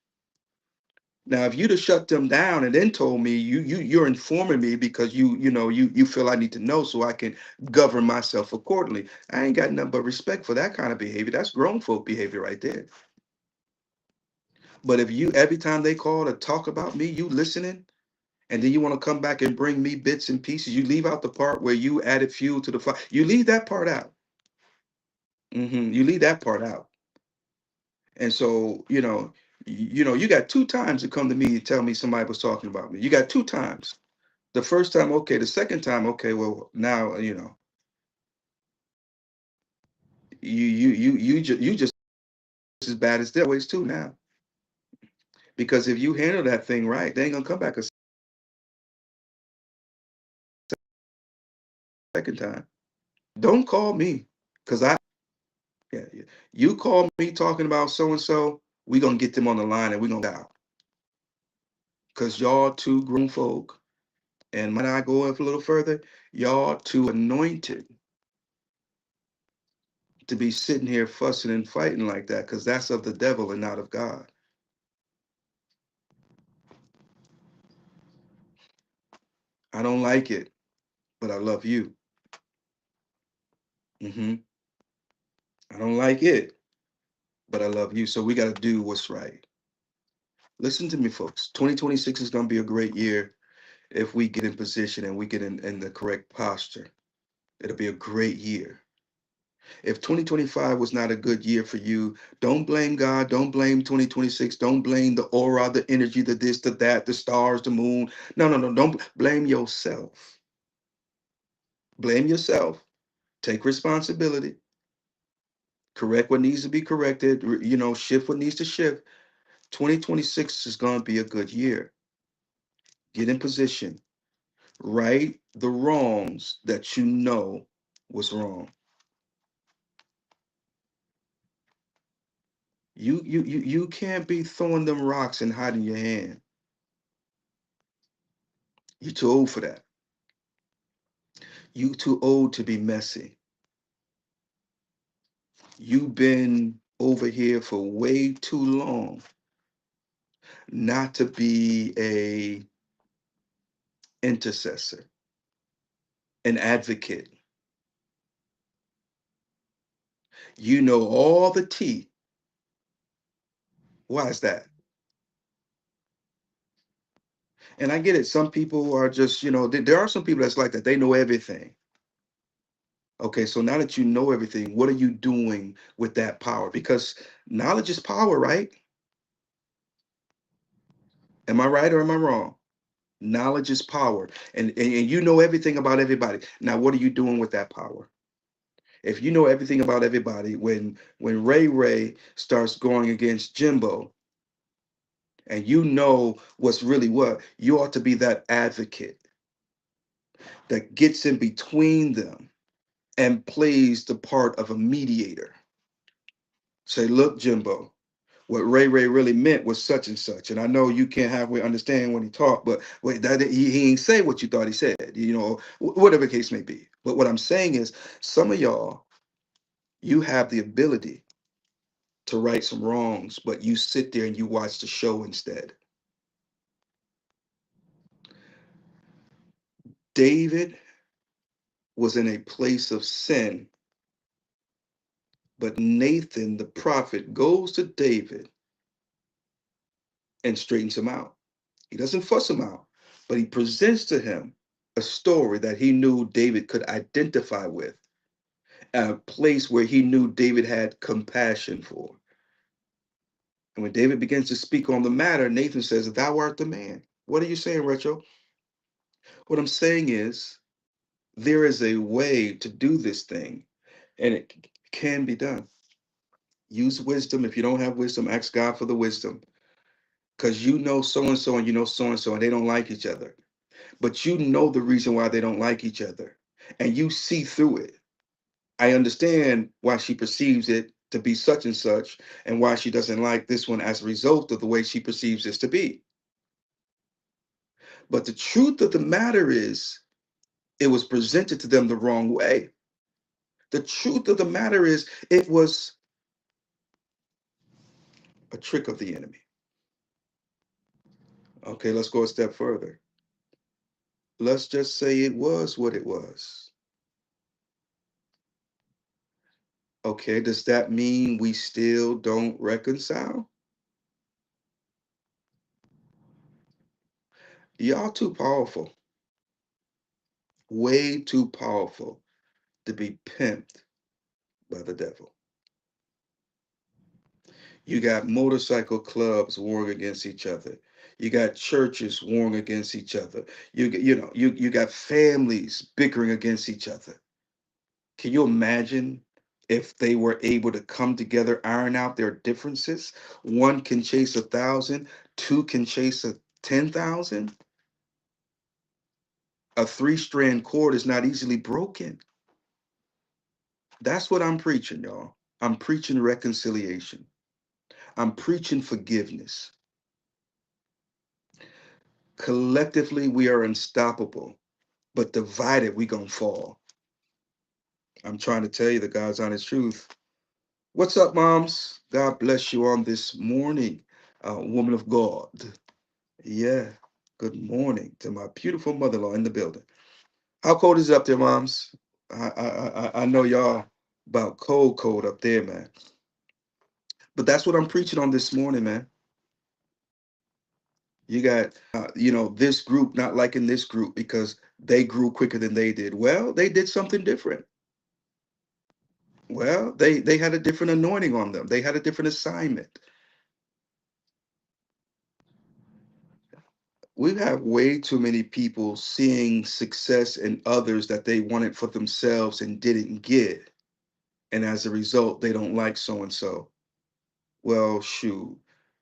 [SPEAKER 4] Now, if you'd have shut them down and then told me you're informing me because you feel I need to know so I can govern myself accordingly, I ain't got nothing but respect for that kind of behavior. That's grown folk behavior right there. But if you every time they call to talk about me, you listening, and then you want to come back and bring me bits and pieces, you leave out the part where you added fuel to the fire. You leave that part out. You leave that part out. And so, you got two times to come to me and tell me somebody was talking about me. You got two times. The first time, okay. The second time, okay. Well, now you just as bad as their ways too now. Because if you handle that thing right, they ain't gonna come back a second time. Don't call me, cause yeah. You call me talking about so and so, we gonna get them on the line and we gonna out. Cause y'all two grown folk, and might I go up a little further, y'all too anointed to be sitting here fussing and fighting like that, because that's of the devil and not of God. I don't like it, but I love you. hmm I don't like it, but I love you. So we got to do what's right. Listen to me, folks. 2026 is going to be a great year if we get in position and we get in the correct posture. It'll be a great year. If 2025 was not a good year for you, don't blame God. Don't blame 2026. Don't blame the aura, the energy, the this, the that, the stars, the moon. No, no, no. Don't blame yourself. Blame yourself. Take responsibility. Correct what needs to be corrected. Shift what needs to shift. 2026 is going to be a good year. Get in position. Right the wrongs that you know was wrong. You can't be throwing them rocks and hiding your hand. You're too old for that. You too old to be messy. You've been over here for way too long not to be a intercessor, an advocate. You know all the tea. Why is that? And I get it. Some people are just, there are some people that's like that. They know everything. Okay, so now that you know everything, what are you doing with that power? Because knowledge is power, right? Am I right or am I wrong? Knowledge is power. And you know everything about everybody. Now, what are you doing with that power? If you know everything about everybody, when Ray starts going against Jimbo, and you know what's really what, you ought to be that advocate that gets in between them and plays the part of a mediator. Say, look, Jimbo, what Ray really meant was such and such. And I know you can't halfway understand when he talked, but wait, he ain't say what you thought he said, whatever the case may be. But what I'm saying is, some of y'all, you have the ability to right some wrongs, but you sit there and you watch the show instead. David was in a place of sin, but Nathan, the prophet, goes to David and straightens him out. He doesn't fuss him out, but he presents to him a story that he knew David could identify with, and a place where he knew David had compassion for. And when David begins to speak on the matter, Nathan says, "Thou art the man." What are you saying, Retro? What I'm saying is, there is a way to do this thing, and it can be done. Use wisdom. If you don't have wisdom, ask God for the wisdom. Because you know so and you know so and so, and they don't like each other. But you know the reason why they don't like each other. And you see through it. I understand why she perceives it to be such and such, and why she doesn't like this one as a result of the way she perceives this to be. But the truth of the matter is, it was presented to them the wrong way. The truth of the matter is, it was a trick of the enemy. Okay, let's go a step further. Let's just say it was what it was. Okay, does that mean we still don't reconcile? Y'all too powerful, way too powerful to be pimped by the devil. You got motorcycle clubs warring against each other. You got churches warring against each other. You got families bickering against each other. Can you imagine if they were able to come together, iron out their differences? One can chase 1,000, two can chase 10,000. A three-strand cord is not easily broken. That's what I'm preaching, y'all. I'm preaching reconciliation. I'm preaching forgiveness. Collectively, we are unstoppable, but divided, we gonna fall. I'm trying to tell you the God's honest truth. What's up, moms? God bless you on this morning, woman of God. Yeah. Good morning to my beautiful mother-in-law in the building. How cold is it up there, moms? I know y'all about cold up there, man. But that's what I'm preaching on this morning, man. You got, this group not liking this group because they grew quicker than they did. Well, they did something different. Well, they had a different anointing on them. They had a different assignment. We have way too many people seeing success in others that they wanted for themselves and didn't get. And as a result, they don't like so and so. Well, shoot,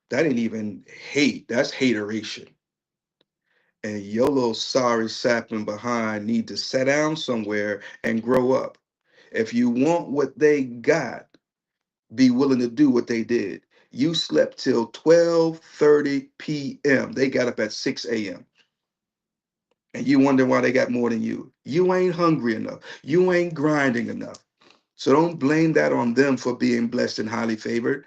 [SPEAKER 4] that ain't even hate. That's hateration. And your little sorry sapping behind need to sit down somewhere and grow up. If you want what they got, be willing to do what they did. You slept till 12:30 p.m. They got up at 6 a.m. And you wonder why they got more than you. You ain't hungry enough. You ain't grinding enough. So don't blame that on them for being blessed and highly favored.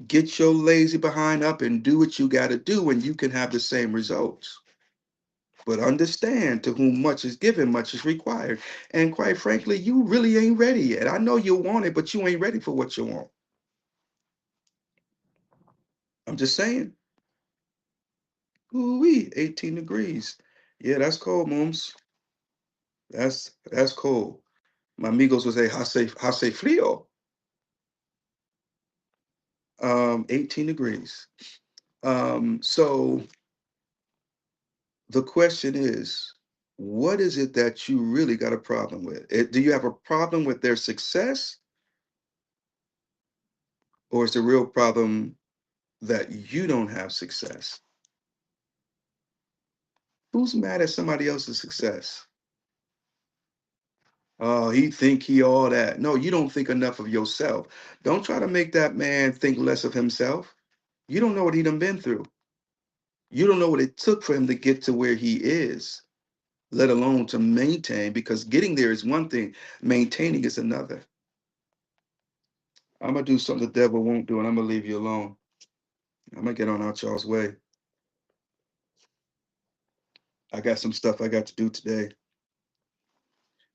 [SPEAKER 4] Get your lazy behind up and do what you got to do, and you can have the same results. But understand, to whom much is given, much is required. And quite frankly, you really ain't ready yet. I know you want it, but you ain't ready for what you want. I'm just saying. Ooh-wee, 18 degrees. Yeah, that's cold, Mooms. That's cold. My amigos would say, hace frío. 18 degrees. So the question is, what is it that you really got a problem with? Do you have a problem with their success, or is the real problem that you don't have success? Who's mad at somebody else's success? Oh, he think he all that. No, you don't think enough of yourself. Don't try to make that man think less of himself. You don't know what he done been through. You don't know what it took for him to get to where he is, let alone to maintain, because getting there is one thing, maintaining is another. I'm gonna do something the devil won't do, and I'm gonna leave you alone. I'm gonna get on out y'all's way. I got some stuff I got to do today.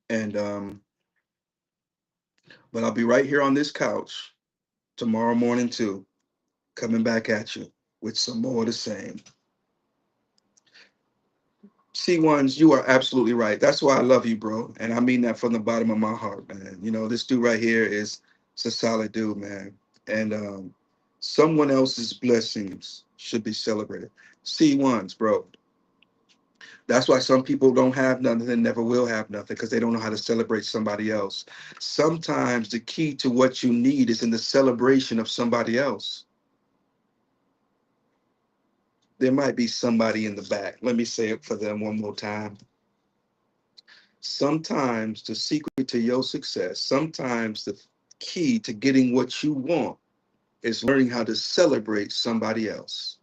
[SPEAKER 4] And but I'll be right here on this couch tomorrow morning too, coming back at you with some more of the same. C1s, you are absolutely right. That's why I love you, bro. And I mean that from the bottom of my heart, man. You know, this dude right here is a solid dude, man. And someone else's blessings should be celebrated. C1s, bro. That's why some people don't have nothing and never will have nothing because they don't know how to celebrate somebody else. Sometimes the key to what you need is in the celebration of somebody else. There might be somebody in the back. Let me say it for them one more time. Sometimes the secret to your success, sometimes the key to getting what you want is learning how to celebrate somebody else.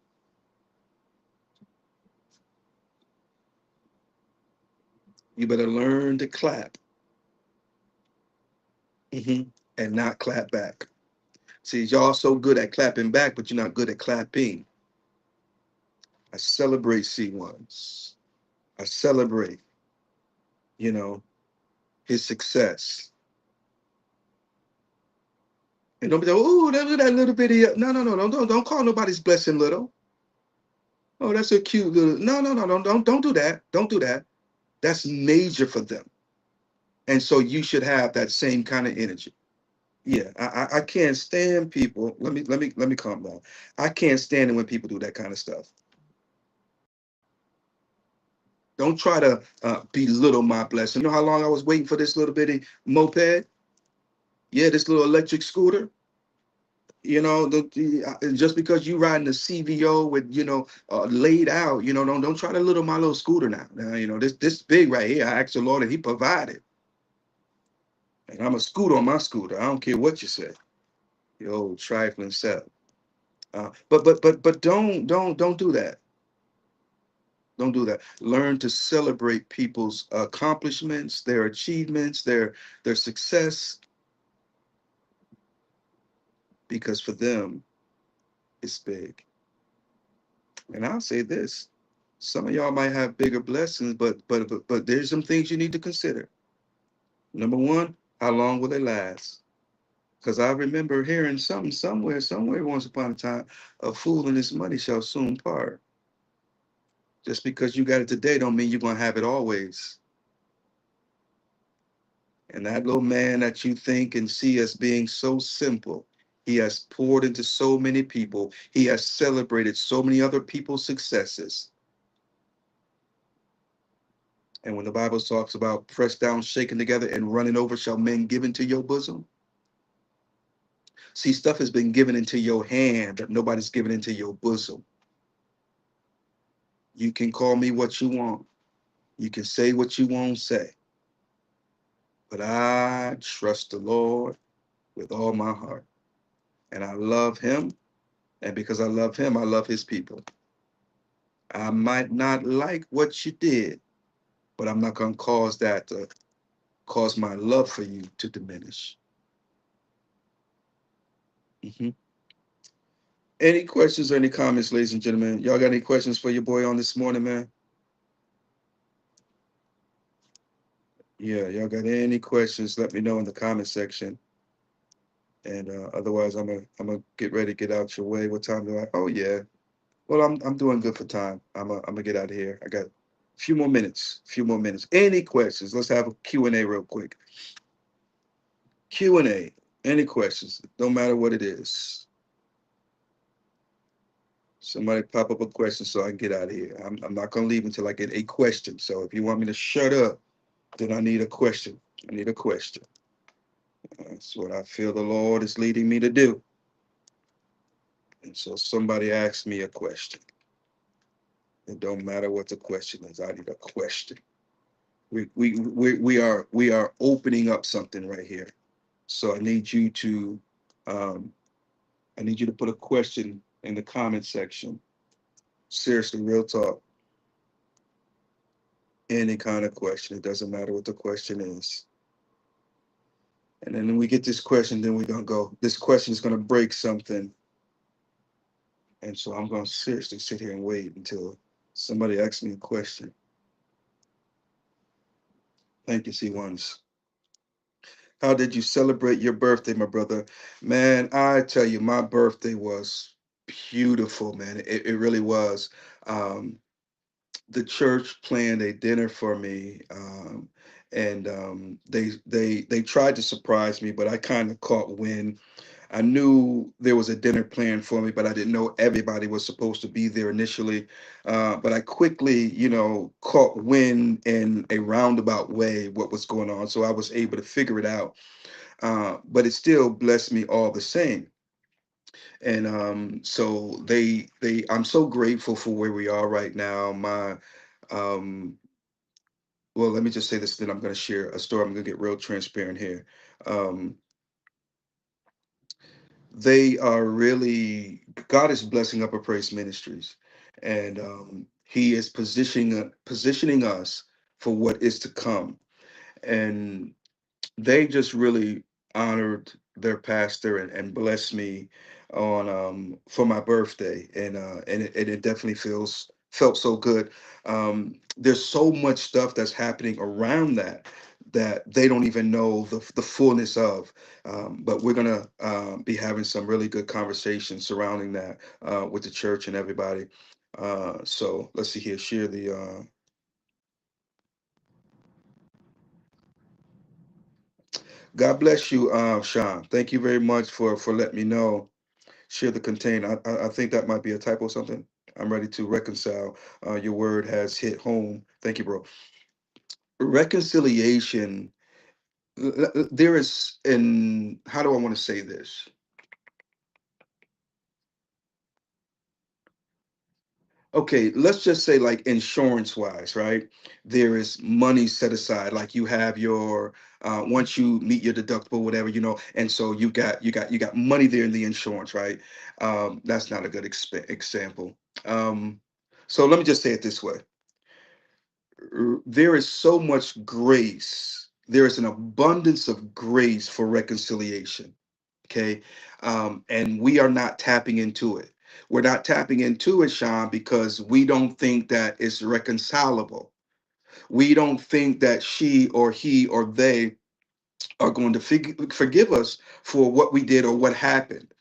[SPEAKER 4] You better learn to clap, and not clap back. See, y'all so good at clapping back, but you're not good at clapping. I celebrate C1s. I celebrate, you know, his success. And don't be like, oh, that little bitty. No, no, no, don't call nobody's blessing little. Oh, that's a cute little. No, no, no, don't do that. Don't do that. That's major for them. And so you should have that same kind of energy. Yeah, I can't stand people. Let me calm down. I can't stand it when people do that kind of stuff. Don't try to belittle my blessing. You know how long I was waiting for this little bitty moped? Yeah, this little electric scooter. You know, just because you riding a CVO with laid out, don't try to little my little scooter now. Now this big right here. I asked the Lord and He provided, and I'm a scooter on my scooter. I don't care what you say. You old trifling self. But don't do that. Don't do that. Learn to celebrate people's accomplishments, their achievements, their success, because for them it's big. And I'll say this: some of y'all might have bigger blessings, but there's some things you need to consider. Number one, how long will they last? Because I remember hearing something somewhere once upon a time, a fool and his money shall soon part. Just because you got it today don't mean you're gonna have it always. And that little man that you think and see as being so simple, he has poured into so many people. He has celebrated so many other people's successes. And when the Bible talks about pressed down, shaken together, and running over, shall men give into your bosom? See, stuff has been given into your hand, but nobody's given into your bosom. You can call me what you want. You can say what you won't say. But I trust the Lord with all my heart. And I love Him. And because I love Him, I love His people. I might not like what you did, but I'm not going to cause that to cause my love for you to diminish. Mhm. Any questions or any comments, ladies and gentlemen? Y'all got any questions for your boy on this morning, man? Yeah, y'all got any questions? Let me know in the comment section. And otherwise, I'm gonna get ready to get out your way. What time do I? Oh yeah. Well, I'm doing good for time. I'm gonna get out of here. I got a few more minutes. Few more minutes. Any questions? Let's have a Q&A real quick. Q&A. Any questions? Don't matter what it is. Somebody pop up a question so I can get out of here. I'm not gonna leave until I get a question. So if you want me to shut up, then I need a question. I need a question. That's what I feel the Lord is leading me to do. And so somebody asked me a question. It don't matter what the question is. I need a question. We are opening up something right here. So um, I need you to put a question in the comment section. Seriously, real talk. Any kind of question. It doesn't matter what the question is. And then when we get this question, then we're gonna go. This question is gonna break something. And so I'm gonna seriously sit here and wait until somebody asks me a question. Thank you, C1s. How did you celebrate your birthday, my brother? Man, I tell you, my birthday was beautiful, man. It really was. Um, the church planned a dinner for me, and they tried to surprise me, but I kind of caught wind. I knew there was a dinner planned for me, but I didn't know everybody was supposed to be there initially. But I quickly, caught wind in a roundabout way what was going on, so I was able to figure it out. But it still blessed me all the same. And so I'm so grateful for where we are right now. Um, well, let me just say this, then I'm going to share a story. I'm going to get real transparent here. Um, they are really, God is blessing Upper Praise Ministries, and He is positioning us for what is to come. And they just really honored their pastor and blessed me on for my birthday, and it definitely felt so good. There's so much stuff that's happening around that they don't even know the fullness of, but we're gonna be having some really good conversations surrounding that with the church and everybody. So let's see here, share the God bless you, Sean. Thank you very much for letting me know. Share the container. I think that might be a typo or something. I'm ready to reconcile. Your word has hit home. Thank you, bro. Reconciliation. There is, and how do I want to say this? Okay, let's just say like insurance wise, right? There is money set aside. Like you have your once you meet your deductible, whatever, and so you got money there in the insurance, right? That's not a good example. Um, so let me just say it this way. There is so much grace. There is an abundance of grace for reconciliation. Okay. And we are not tapping into it. We're not tapping into it, Sean, because we don't think that it's reconcilable. We don't think that she or he or they are going to forgive us for what we did or what happened.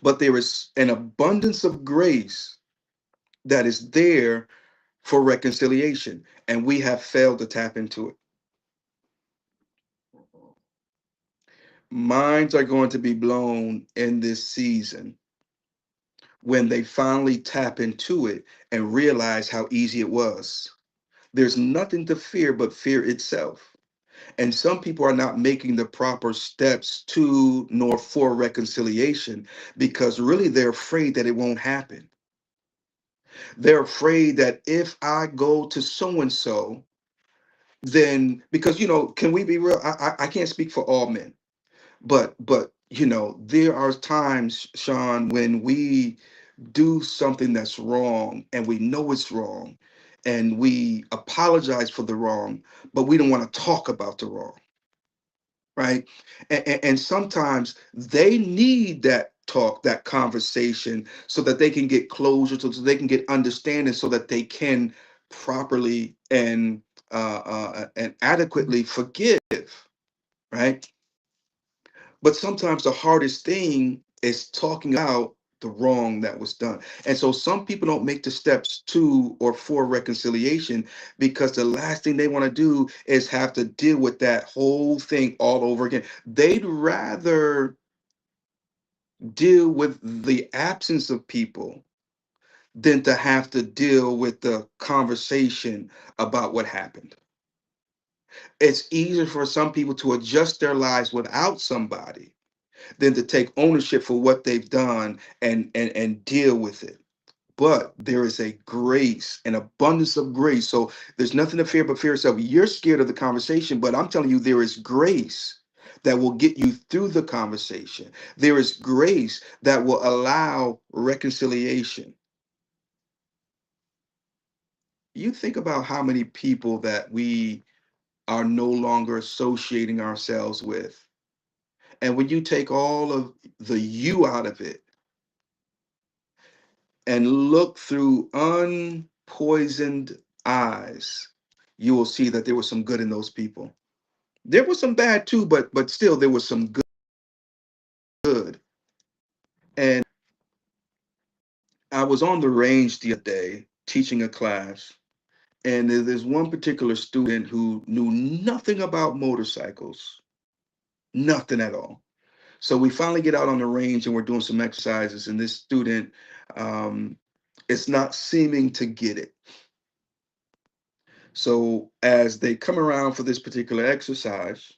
[SPEAKER 4] But there is an abundance of grace that is there for reconciliation, and we have failed to tap into it. Minds are going to be blown in this season when they finally tap into it and realize how easy it was. There's nothing to fear but fear itself. And some people are not making the proper steps to nor for reconciliation because really they're afraid that it won't happen. They're afraid that if I go to so and so, then because can we be real? I can't speak for all men, but there are times, Sean, when we do something that's wrong and we know it's wrong and we apologize for the wrong, but we don't want to talk about the wrong, right? And sometimes they need that talk, that conversation, so that they can get closure, so they can get understanding, so that they can properly and adequately forgive, right? But sometimes the hardest thing is talking about the wrong that was done. And so some people don't make the steps to or for reconciliation because the last thing they want to do is have to deal with that whole thing all over again. They'd rather deal with the absence of people than to have to deal with the conversation about what happened. It's easier for some people to adjust their lives without somebody than to take ownership for what they've done and deal with it. But there is a grace, an abundance of grace. So there's nothing to fear but fear itself. You're scared of the conversation, but I'm telling you, there is grace that will get you through the conversation. There is grace that will allow reconciliation. You think about how many people that we are no longer associating ourselves with. And when you take all of the you out of it, and look through unpoisoned eyes, you will see that there was some good in those people. There was some bad too, but still there was some good. And I was on the range the other day, teaching a class, and there's one particular student who knew nothing about motorcycles, nothing at all. So we finally get out on the range and we're doing some exercises, and this student um, is not seeming to get it. So as they come around for this particular exercise,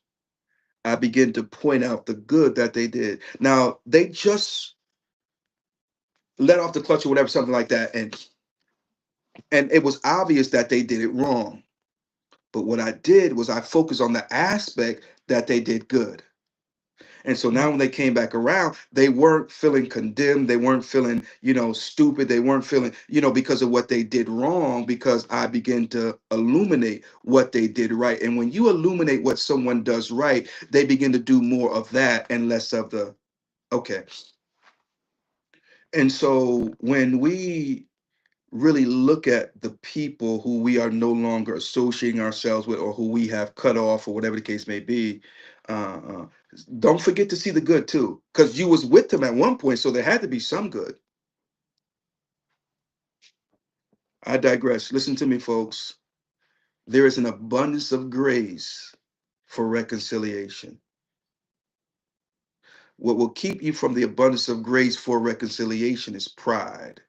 [SPEAKER 4] I begin to point out the good that they did. Now they just let off the clutch or whatever, something like that, and it was obvious that they did it wrong. But what I did was I focused on the aspect that they did good. And so now when they came back around, they weren't feeling condemned. They weren't feeling, stupid. They weren't feeling, because of what they did wrong, because I began to illuminate what they did right. And when you illuminate what someone does right, they begin to do more of that and less of the, okay. And so when we really look at the people who we are no longer associating ourselves with or who we have cut off or whatever the case may be, uh, uh, don't forget to see the good too, because you was with them at one point, so there had to be some good. I digress. Listen to me, folks. There is an abundance of grace for reconciliation. What will keep you from the abundance of grace for reconciliation is pride.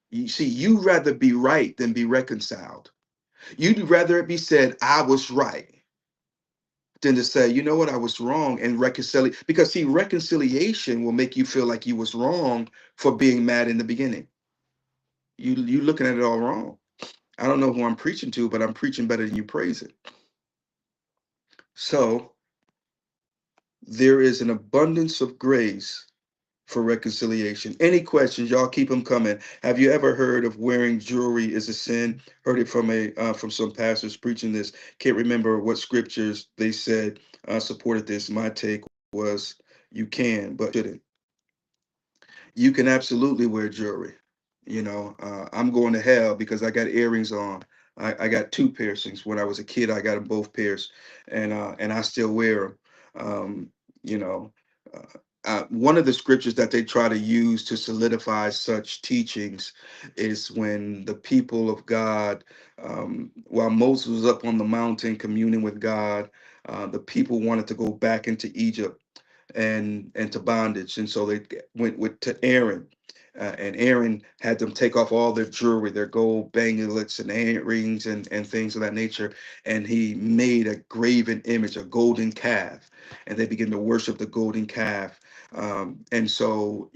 [SPEAKER 4] You see, you'd rather be right than be reconciled. You'd rather it be said, I was right, than to say, you know what, I was wrong, and reconcile. Because see, reconciliation will make you feel like you was wrong for being mad in the beginning. You looking at it all wrong. I don't know who I'm preaching to, but I'm preaching better than you praise it. So there is an abundance of grace for reconciliation. Any questions, y'all keep them coming. Have you ever heard of wearing jewelry is a sin? Heard it from from some pastors preaching this. Can't remember what scriptures they said supported this. My take was you can, but shouldn't. You can absolutely wear jewelry. I'm going to hell because I got earrings on. I got two piercings. When I was a kid, I got them both pierced, and I still wear them. Um, you know, One of the scriptures that they try to use to solidify such teachings is when the people of God, while Moses was up on the mountain communing with God, the people wanted to go back into Egypt and to bondage. And so they went with to Aaron. And Aaron had them take off all their jewelry, their gold banglets and earrings and things of that nature. And he made a graven image, a golden calf. And they began to worship the golden calf. And so,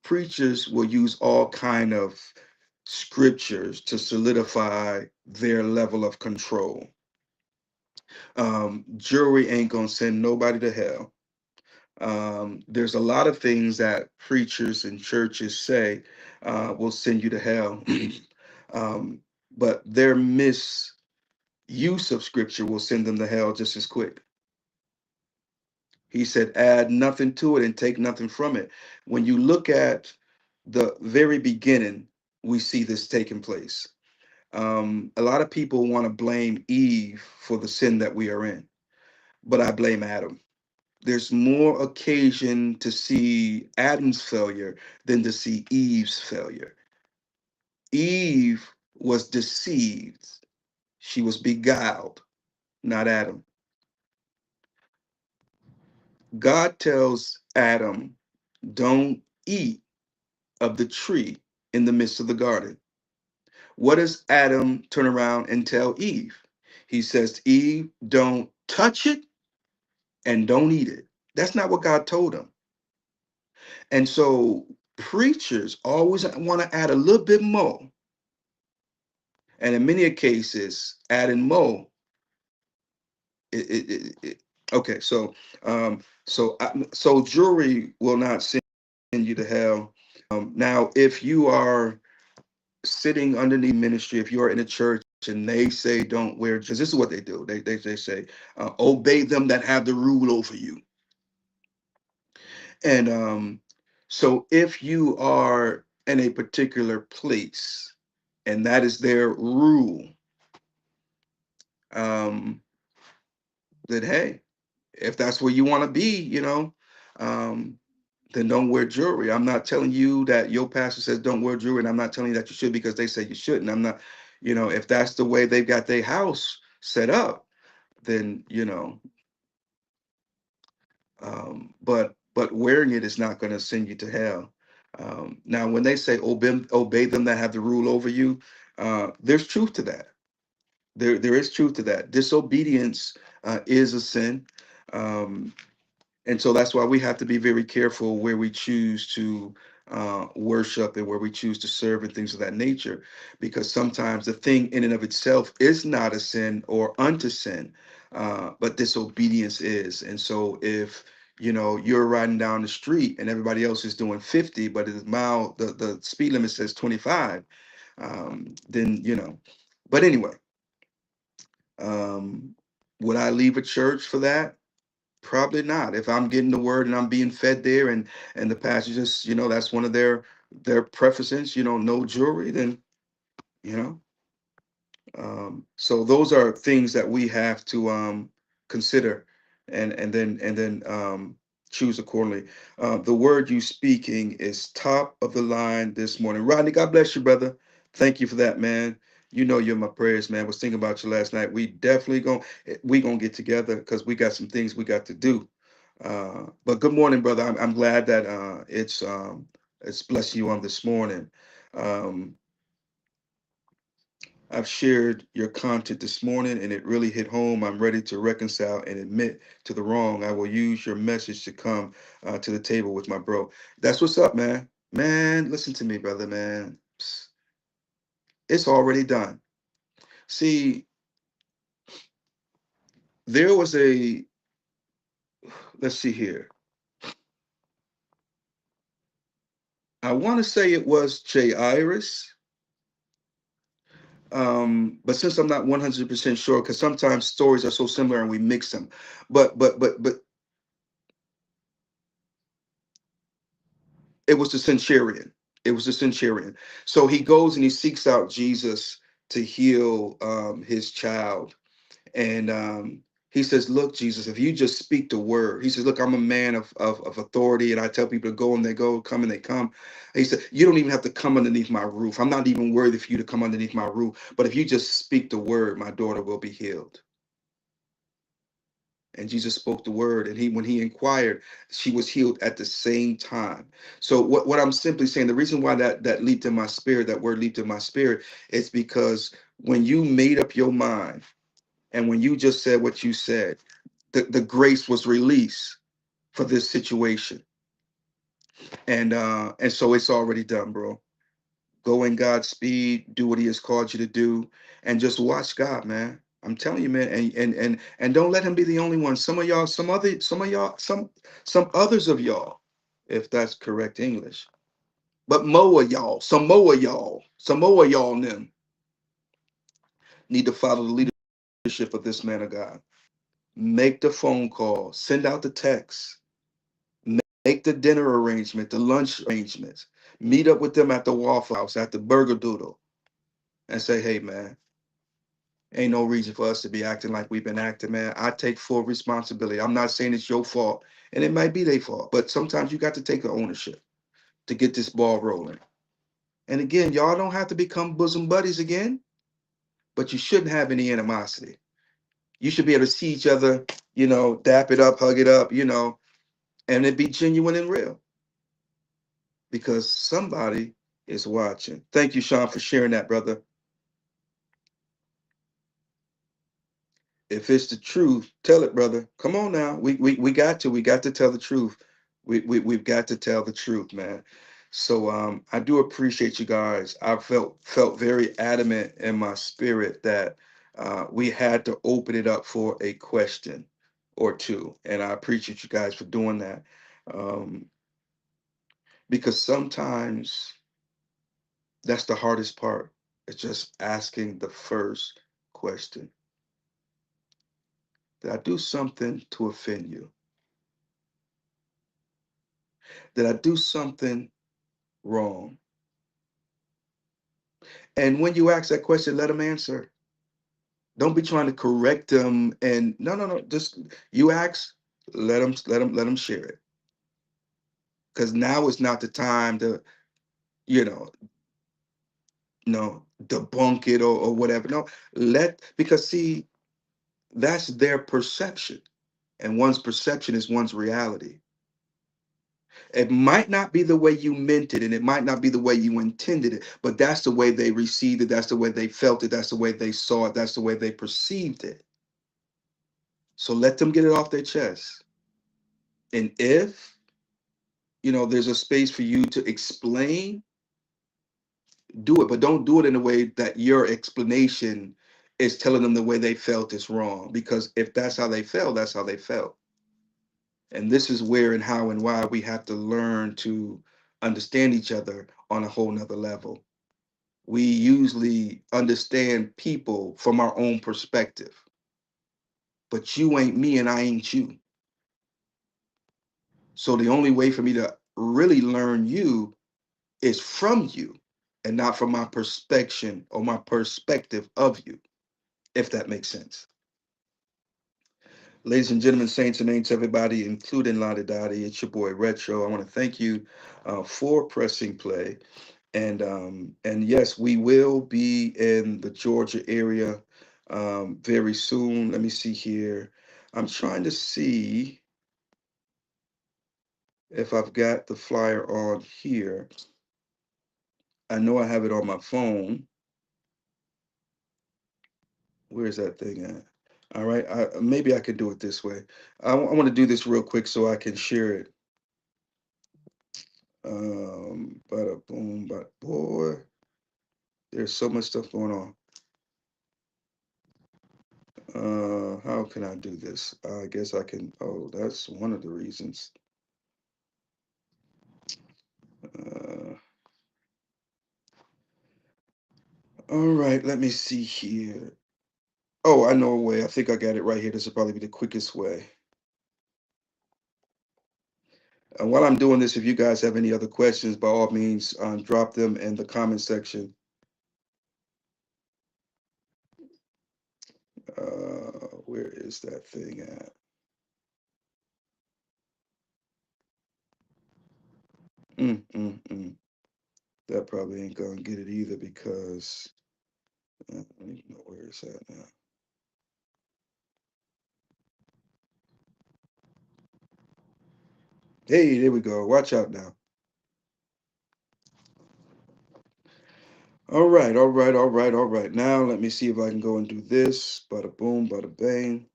[SPEAKER 4] preachers will use all kind of scriptures to solidify their level of control. Jewelry ain't gonna send nobody to hell. There's a lot of things that preachers and churches say will send you to hell, um, but their misuse of scripture will send them to hell just as quick. He said, add nothing to it and take nothing from it. When you look at the very beginning, we see this taking place. A lot of people want to blame Eve for the sin that we are in, but I blame Adam. There's more occasion to see Adam's failure than to see Eve's failure. Eve was deceived, she was beguiled, not Adam. God tells Adam, don't eat of the tree in the midst of the garden. What does Adam turn around and tell Eve? He says, Eve, don't touch it and don't eat it. That's not what God told him. And so preachers always want to add a little bit more. And in many cases, adding more, okay, so jewelry will not send you to hell. Now, if you are sitting underneath ministry, if you are in a church and they say don't wear, because this is what they do. They say obey them that have the rule over you. And so if you are in a particular place and that is their rule, um, that hey, if that's where you want to be, um, then don't wear jewelry. I'm not telling you that your pastor says don't wear jewelry, and I'm not telling you that you should because they say you shouldn't. I'm not, if that's the way they've got their house set up, then but wearing it is not going to send you to hell. Now, when they say obey them that have the rule over you, there's truth to that. There is truth to that. Disobedience is a sin. Um, and so that's why we have to be very careful where we choose to worship and where we choose to serve and things of that nature, because sometimes the thing in and of itself is not a sin or unto sin, but disobedience is. And so if you're riding down the street and everybody else is doing 50, but the speed limit says 25, then but anyway, um, would I leave a church for that? Probably not. If I'm getting the word and I'm being fed there, and the pastor just, that's one of their preferences, no jewelry, then you know. So those are things that we have to consider, and then choose accordingly. The word you speaking is top of the line this morning. Rodney, God bless you, brother. Thank you for that, man. You know you're my prayers, man. Was thinking about you last night. We gonna get together because we got some things we got to do. But good morning, brother. I'm glad that it's blessing you on this morning. Um, I've shared your content this morning and it really hit home. I'm ready to reconcile and admit to the wrong. I will use your message to come to the table with my bro. That's what's up, man. Man, listen to me, brother, man. It's already done. See, there was let's see here. I want to say it was Jay Iris. But since I'm not 100% sure, because sometimes stories are so similar and we mix them. But it was the centurion. It was the centurion. So he goes and he seeks out Jesus to heal his child. And he says, look, Jesus, if you just speak the word, he says, look, I'm a man of authority and I tell people to go and they go, come and they come. He said, you don't even have to come underneath my roof. I'm not even worthy for you to come underneath my roof. But if you just speak the word, my daughter will be healed. And Jesus spoke the word, and when he inquired, she was healed at the same time. So what I'm simply saying, the reason why that leaped in my spirit, that word leaped in my spirit, is because when you made up your mind and when you just said what you said, the grace was released for this situation. And so it's already done, bro. Go in God's speed, do what He has called you to do, and just watch God, man. I'm telling you, man, and don't let Him be the only one. Some of y'all, some of y'all, some others of y'all, if that's correct English. But some more of y'all, and them need to follow the leadership of this man of God. Make the phone call, send out the text, make the dinner arrangement, the lunch arrangements, meet up with them at the Waffle House, at the Burger Doodle, and say, hey, man, ain't no reason for us to be acting like we've been acting, man. I take full responsibility. I'm not saying it's your fault, and it might be their fault, but sometimes you got to take the ownership to get this ball rolling. And again, y'all don't have to become bosom buddies again, but you shouldn't have any animosity. You should be able to see each other, dap it up, hug it up, and it be genuine and real because somebody is watching. Thank you, Sean, for sharing that, brother. If it's the truth, tell it, brother. Come on now. We got to tell the truth. We've got to tell the truth, man. So I do appreciate you guys. I felt very adamant in my spirit that we had to open it up for a question or two. And I appreciate you guys for doing that. Um, because sometimes that's the hardest part. It's just asking the first question. Did I do something to offend you? Did I do something wrong? And when you ask that question, let them answer. Don't be trying to correct them. And no, no, no. Just you ask, let them share it. because now is not the time to, you know, debunk it or whatever. No, because see, that's their perception, and one's perception is one's reality. It might not be the way you meant it, and it might not be the way you intended it, but that's the way they received it. That's the way they felt it. That's the way they saw it. That's the way they perceived it. So let them get it off their chest. And if, there's a space for you to explain, do it, but don't do it in a way that your explanation is telling them the way they felt is wrong. Because if that's how they felt, that's how they felt. And this is where and how and why we have to learn to understand each other on a whole nother level. We usually understand people from our own perspective, but you ain't me and I ain't you. So the only way for me to really learn you is from you and not from my perspective or my perspective of you, if that makes sense. Ladies and gentlemen, saints and ain'ts, everybody, including Lottie Dottie, it's your boy Retro. I want to thank you for pressing play. And yes, we will be in the Georgia area very soon. Let me see here. I'm trying to see if I've got the flyer on here. I know I have it on my phone. Where's that thing at? All right, maybe I could do it this way. I want to do this real quick so I can share it. Bada boom, but boy, there's so much stuff going on. How can I do this? I guess I can. Oh, that's one of the reasons. Uh, all right, let me see here. Oh, I know a way. I think I got it right here. This will probably be the quickest way. And while I'm doing this, if you guys have any other questions, by all means, drop them in the comment section. Where is that thing at? Mm. That probably ain't gonna get it either because I don't even know where it's at now. Hey, there we go. Watch out now. All right. Now let me see if I can go and do this. Bada boom, bada bang.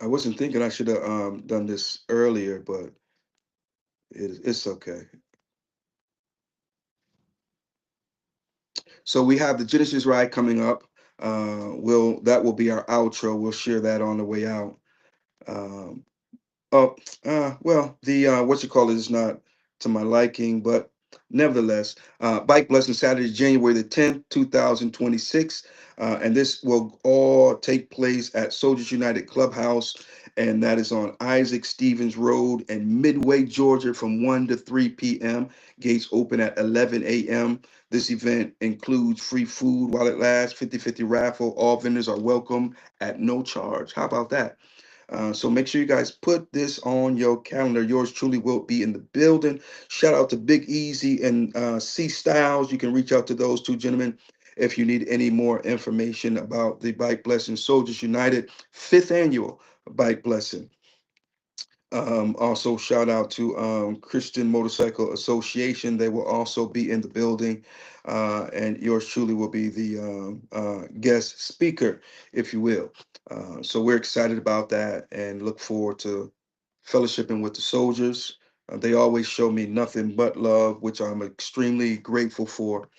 [SPEAKER 4] I wasn't thinking I should have done this earlier, but it's okay. So we have the Genesis ride coming up. Will that will be our outro. We'll share that on the way out. Um, Oh, well, the what you call it is not to my liking, but nevertheless, Bike Blessing Saturday, January the 10th, 2026. And this will all take place at Soldiers United Clubhouse, and that is on Isaac Stevens Road in Midway, Georgia, from 1 to 3 p.m. Gates open at 11 a.m. This event includes free food while it lasts, 50-50 raffle. All vendors are welcome at no charge. How about that? So make sure you guys put this on your calendar. Yours truly will be in the building. Shout out to Big Easy and C Styles. You can reach out to those two gentlemen if you need any more information about the Bike Blessing Soldiers United fifth annual Bike Blessing. Also, shout out to Christian Motorcycle Association. They will also be in the building, and yours truly will be the guest speaker, if you will. So we're excited about that and look forward to fellowshipping with the soldiers. They always show me nothing but love, which I'm extremely grateful for.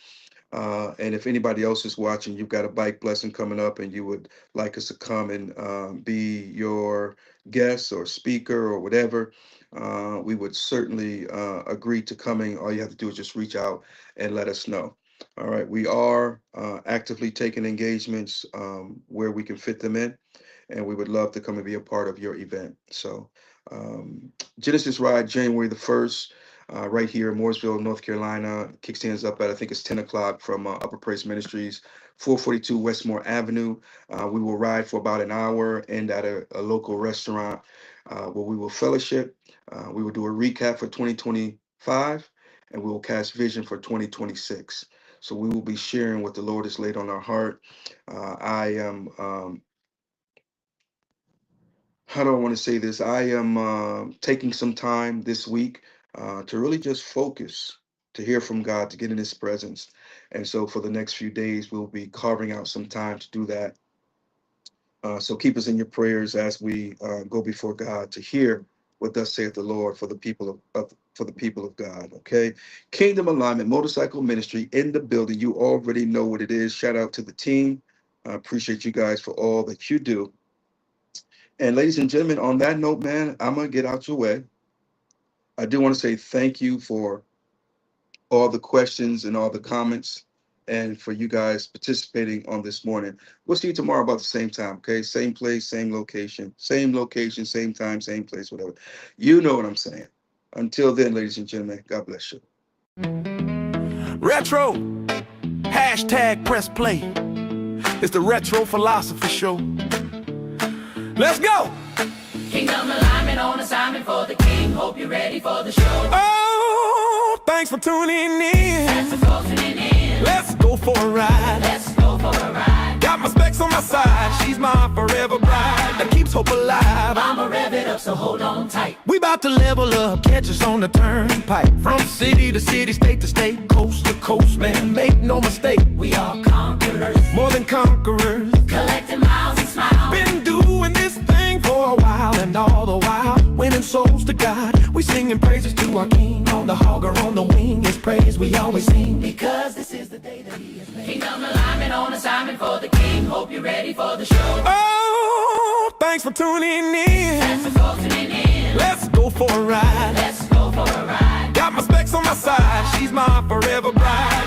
[SPEAKER 4] And if anybody else is watching, you've got a bike blessing coming up and you would like us to come and be your guest or speaker or whatever, we would certainly agree to coming. All you have to do is just reach out and let us know. All right. We are actively taking engagements where we can fit them in, and we would love to come and be a part of your event. So, Genesis Ride, January the 1st. right here in Mooresville, North Carolina. Kickstands up at, I think it's 10 o'clock from Upper Praise Ministries, 442 Westmore Avenue. We will ride for about an hour, end at a local restaurant where we will fellowship. We will do a recap for 2025, and we will cast vision for 2026. So we will be sharing what the Lord has laid on our heart. I am how do I want to say this? I am taking some time this week to really just focus, to hear from God, to get in His presence. And so for the next few days, we'll be carving out some time to do that. So keep us in your prayers as we go before God to hear what thus saith the Lord for the people for the people of God. Okay, Kingdom Alignment Motorcycle Ministry in the building. You already know what it is. Shout out to the team. I appreciate you guys for all that you do. And ladies and gentlemen, on that note, man, I'm gonna get out your way. I do want to say thank you for all the questions and all the comments, and for you guys participating on this morning. We'll see you tomorrow about the same time, okay? Same place, same location, same time, same place, whatever. You know what I'm saying. Until then, ladies and gentlemen, God bless you.
[SPEAKER 1] Retro, hashtag press play. It's the Retro Philosophy Show. Let's go!
[SPEAKER 3] Kingdom alignment on assignment for the king. Hope you're ready for the show.
[SPEAKER 1] Oh, thanks for tuning in.
[SPEAKER 3] Thanks for tuning in.
[SPEAKER 1] Let's go for a ride.
[SPEAKER 3] Let's go for a ride.
[SPEAKER 1] Got my specs on my side. She's my forever bride that keeps hope alive.
[SPEAKER 3] I'ma rev it up, so hold on tight.
[SPEAKER 1] We about to level up, catch us on the turnpike. From city to city, state to state, coast to coast, man, make no mistake.
[SPEAKER 3] We are conquerors,
[SPEAKER 1] More than conquerors.
[SPEAKER 3] collecting miles and smiles.
[SPEAKER 1] Been doing this thing for a while, and all the while winning souls to God. We singing praises to our King. On the hog or on the wing, His praise we always sing,
[SPEAKER 3] Because this is the day that He has made. Kingdom alignment on assignment for the king. Hope you're ready for the show.
[SPEAKER 1] Oh, thanks for tuning in.
[SPEAKER 3] Thanks for tuning in.
[SPEAKER 1] Let's go for a ride.
[SPEAKER 3] Let's go for a ride.
[SPEAKER 1] Got my specs on my side. She's my forever bride.